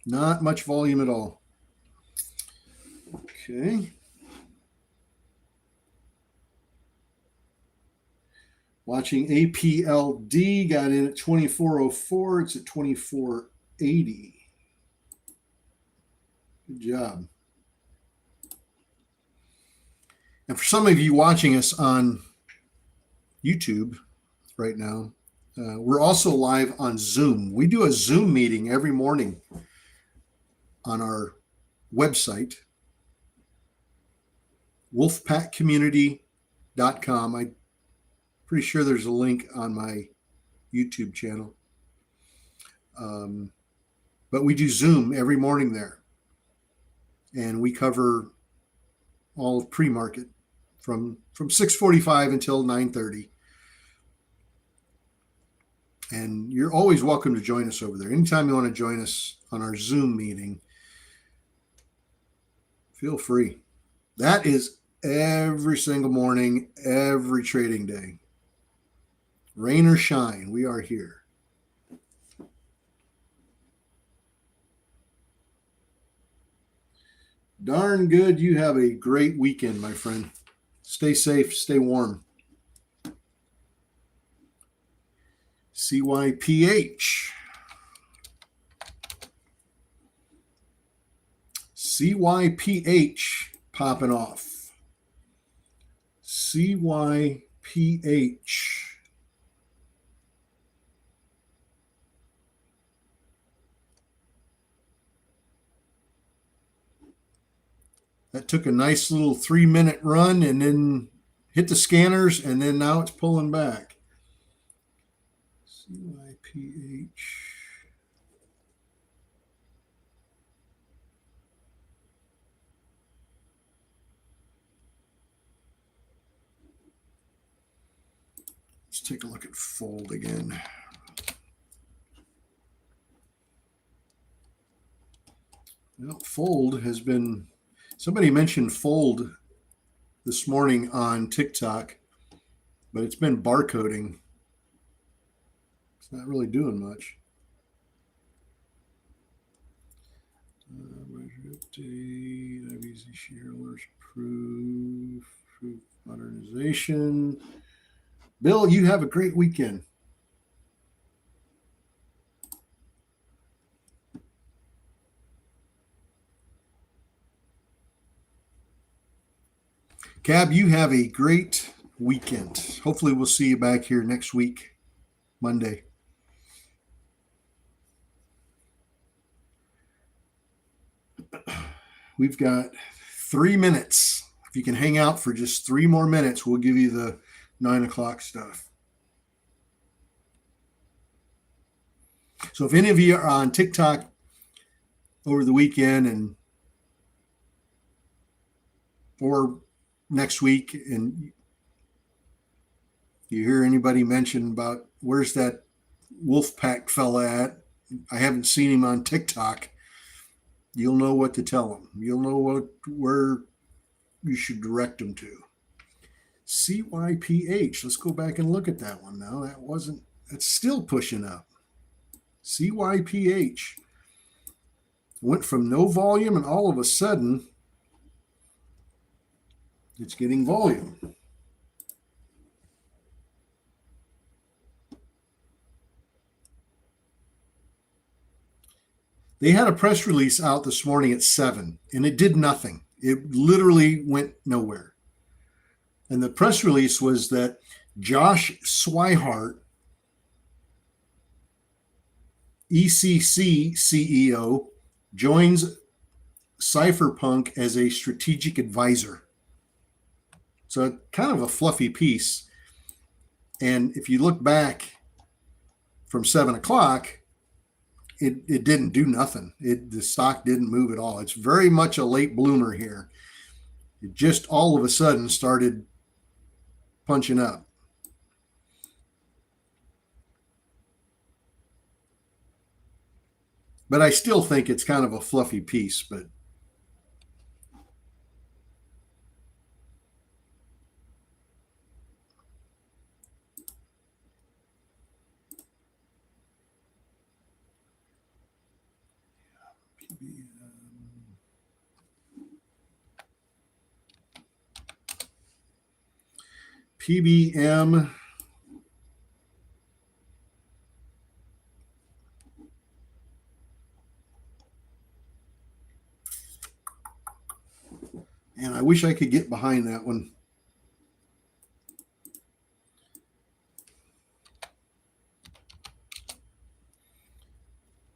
Not much volume at all. Okay. Watching APLD, got in at 2404. It's at 2480. Good job. And for some of you watching us on YouTube right now, we're also live on Zoom. We do a Zoom meeting every morning on our website, wolfpackcommunity.com. I'm pretty sure there's a link on my YouTube channel. But we do Zoom every morning there. And we cover all of pre-market from 6:45 until 9:30. And you're always welcome to join us over there. Anytime you want to join us on our Zoom meeting, feel free. That is every single morning, every trading day. Rain or shine, we are here. Darn good. You have a great weekend, my friend. Stay safe, stay warm. CYPH. CYPH popping off. CYPH. That took a nice little 3-minute run and then hit the scanners, and then now it's pulling back. CYPH. Let's take a look at Fold again. Well, Fold has been... Somebody mentioned Fold this morning on TikTok, but it's been barcoding. It's not really doing much. Update, IBC shareholders proof modernization. Bill, you have a great weekend. Cab, you have a great weekend. Hopefully we'll see you back here next week, Monday. We've got 3 minutes. If you can hang out for just 3 more minutes, we'll give you the 9 o'clock stuff. So if any of you are on TikTok over the weekend or next week, and you hear anybody mention about where's that Wolfpack fella at, I haven't seen him on TikTok, you'll know what to tell them. You'll know where you should direct them to. CYPH. Let's go back and look at that one now. That's still pushing up. CYPH went from no volume, and all of a sudden it's getting volume. They had a press release out this morning at 7, and it did nothing. It literally went nowhere. And the press release was that Josh Swihart, ECC CEO, joins Cypherpunk as a strategic advisor. So kind of a fluffy piece. And if you look back from 7 o'clock, it didn't do nothing. The stock didn't move at all. It's very much a late bloomer here. It just all of a sudden started punching up. But I still think it's kind of a fluffy piece, but PBM. And I wish I could get behind that one.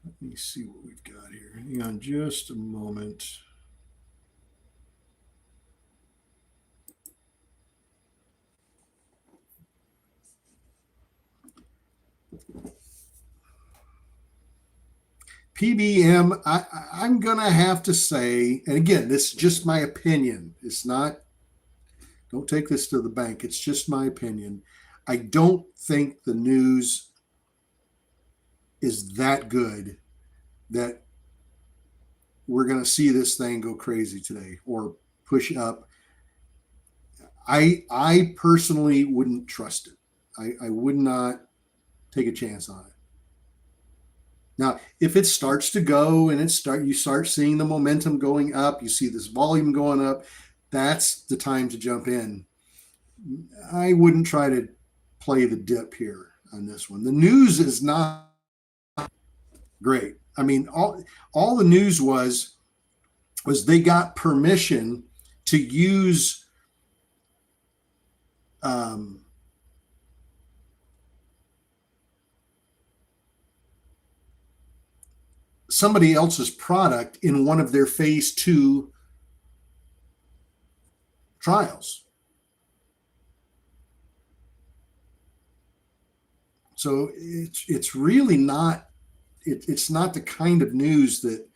Let me see what we've got here. Hang on just a moment. PBM, I'm going to have to say, and again, this is just my opinion. It's not, don't take this to the bank. It's just my opinion. I don't think the news is that good that we're going to see this thing go crazy today or push up. I personally wouldn't trust it. I would not take a chance on it. Now, if it starts to go and you start seeing the momentum going up, you see this volume going up, that's the time to jump in. I wouldn't try to play the dip here on this one. The news is not great. I mean, all the news was they got permission to use somebody else's product in one of their phase 2 trials. So it's really not, it's not the kind of news that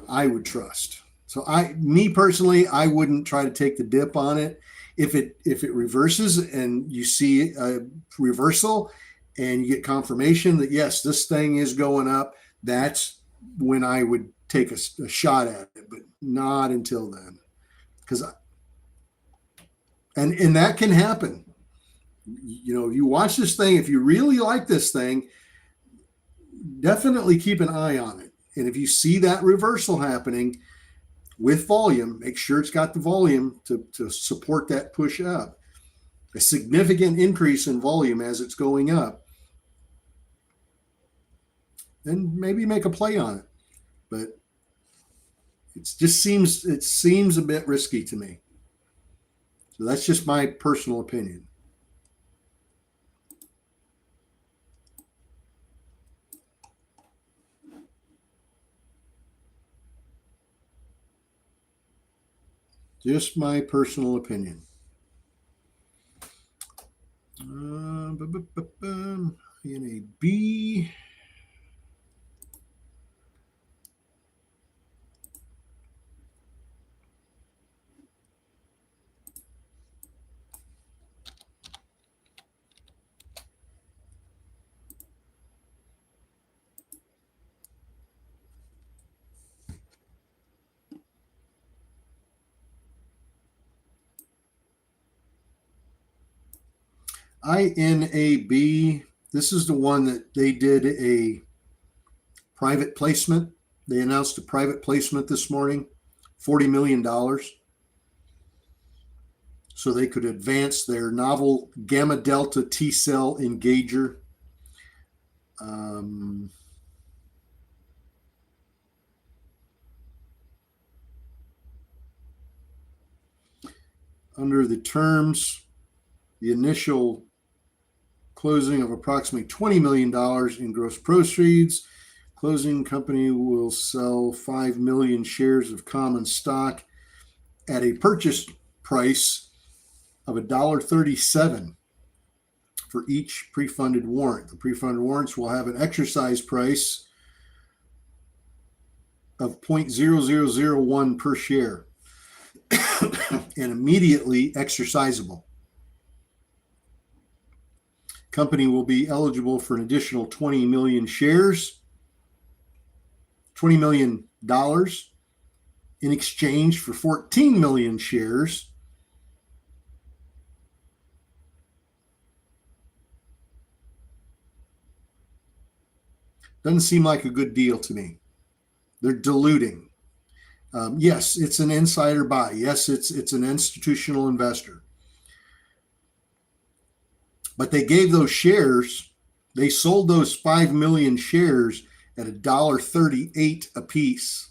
I would trust. So me personally, I wouldn't try to take the dip on it. If it reverses and you see a reversal and you get confirmation that yes, this thing is going up, that's when I would take a shot at it, but not until then. Because and that can happen. You know, you watch this thing, if you really like this thing, definitely keep an eye on it. And if you see that reversal happening with volume, make sure it's got the volume to support that push up. A significant increase in volume as it's going up, then maybe make a play on it. But it seems a bit risky to me. So that's just my personal opinion. Just my personal opinion. NAB. INAB, this is the one that they did a private placement. They announced a private placement this morning, $40 million. So they could advance their novel gamma delta T cell engager. under the terms, the initial closing of approximately $20 million in gross proceeds. Closing company will sell 5 million shares of common stock at a purchase price of $1.37 for each pre-funded warrant. The pre-funded warrants will have an exercise price of 0.0001 per share and immediately exercisable. Company will be eligible for an additional 20 million shares, $20 million in exchange for 14 million shares. Doesn't seem like a good deal to me. They're diluting. Yes, it's an insider buy. Yes, it's an institutional investor. But they gave those shares, they sold those 5 million shares at $1.38 a piece.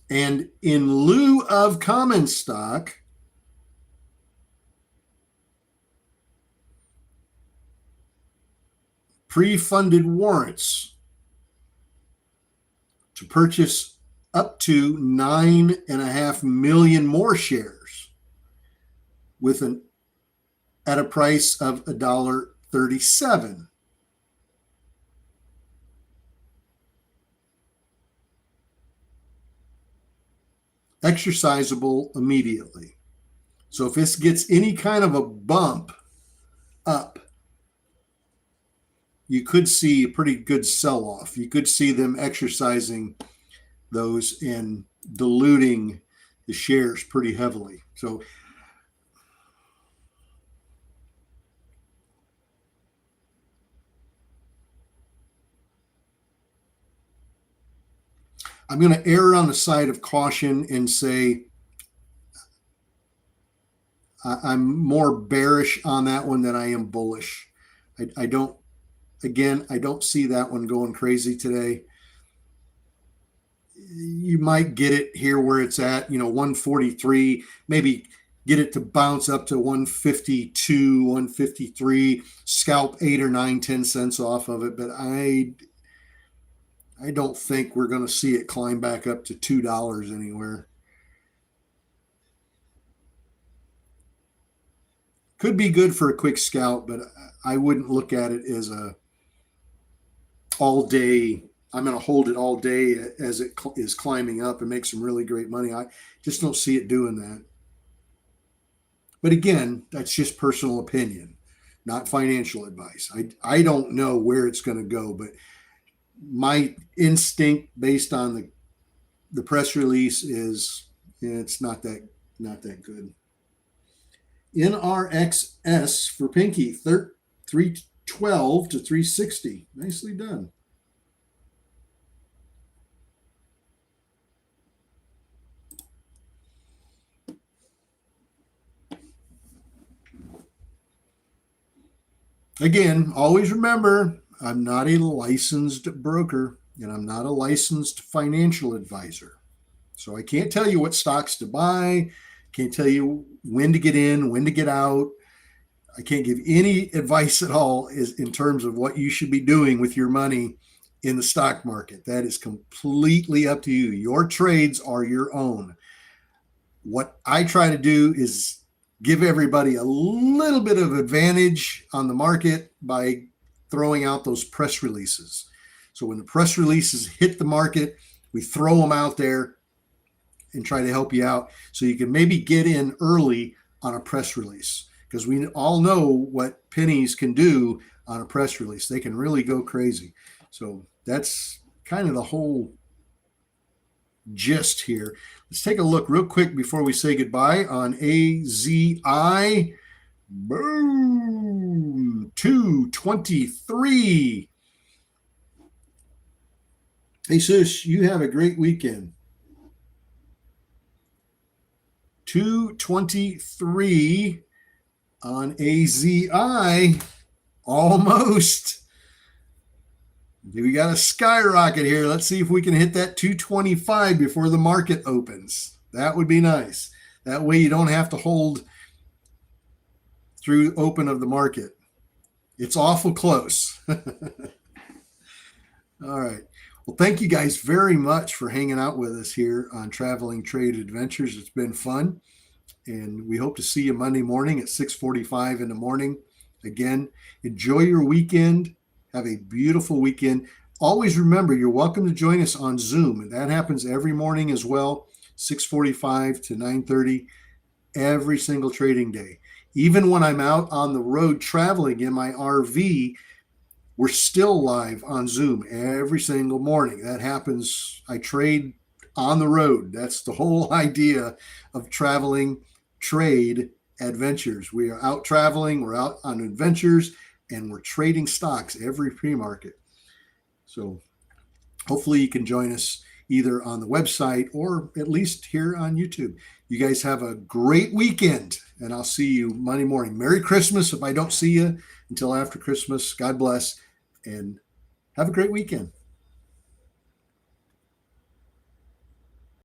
And in lieu of common stock, pre-funded warrants to purchase up to 9.5 million more shares at a price of $1.37. Exercisable immediately. So if this gets any kind of a bump up, you could see a pretty good sell-off. You could see them exercising those and diluting the shares pretty heavily. So I'm going to err on the side of caution and say I'm more bearish on that one than I am bullish. I don't see that one going crazy today. You might get it here where it's at, 143, maybe get it to bounce up to 152, 153, scalp 8 or 9, 10 cents off of it. But I don't think we're going to see it climb back up to $2 anywhere. Could be good for a quick scalp, but I wouldn't look at it as a all day. I'm going to hold it all day as it is climbing up and make some really great money. I just don't see it doing that. But again, that's just personal opinion, not financial advice. I don't know where it's going to go, but my instinct based on the press release is it's not that good. NRXS for Pinky, 312 to 360. Nicely done. Again, always remember, I'm not a licensed broker and I'm not a licensed financial advisor. So I can't tell you what stocks to buy, can't tell you when to get in, when to get out. I can't give any advice at all in terms of what you should be doing with your money in the stock market. That is completely up to you. Your trades are your own. What I try to do is give everybody a little bit of advantage on the market by throwing out those press releases. So when the press releases hit the market, we throw them out there and try to help you out so you can maybe get in early on a press release, because we all know what pennies can do on a press release. They can really go crazy. So that's kind of the whole gist here. Let's take a look real quick before we say goodbye on AZI. Boom, 223. Hey, sis, you have a great weekend. 223 on AZI. Almost. We got a skyrocket here. Let's see if we can hit that 225 before the market opens. That would be nice. That way you don't have to hold through open of the market. It's awful close. All right. Well, thank you guys very much for hanging out with us here on Traveling Trade Adventures. It's been fun, and we hope to see you Monday morning at 6:45 in the morning. Again, enjoy your weekend. Have a beautiful weekend. Always remember, you're welcome to join us on Zoom, and that happens every morning as well, 6:45 to 9:30 every single trading day. Even when I'm out on the road traveling in my RV, we're still live on Zoom every single morning. That happens. I trade on the road. That's the whole idea of Traveling Trade Adventures. We are out traveling, we're out on adventures, and we're trading stocks every pre-market. So hopefully you can join us either on the website or at least here on YouTube. You guys have a great weekend, and I'll see you Monday morning. Merry Christmas if I don't see you until after Christmas. God bless, and have a great weekend.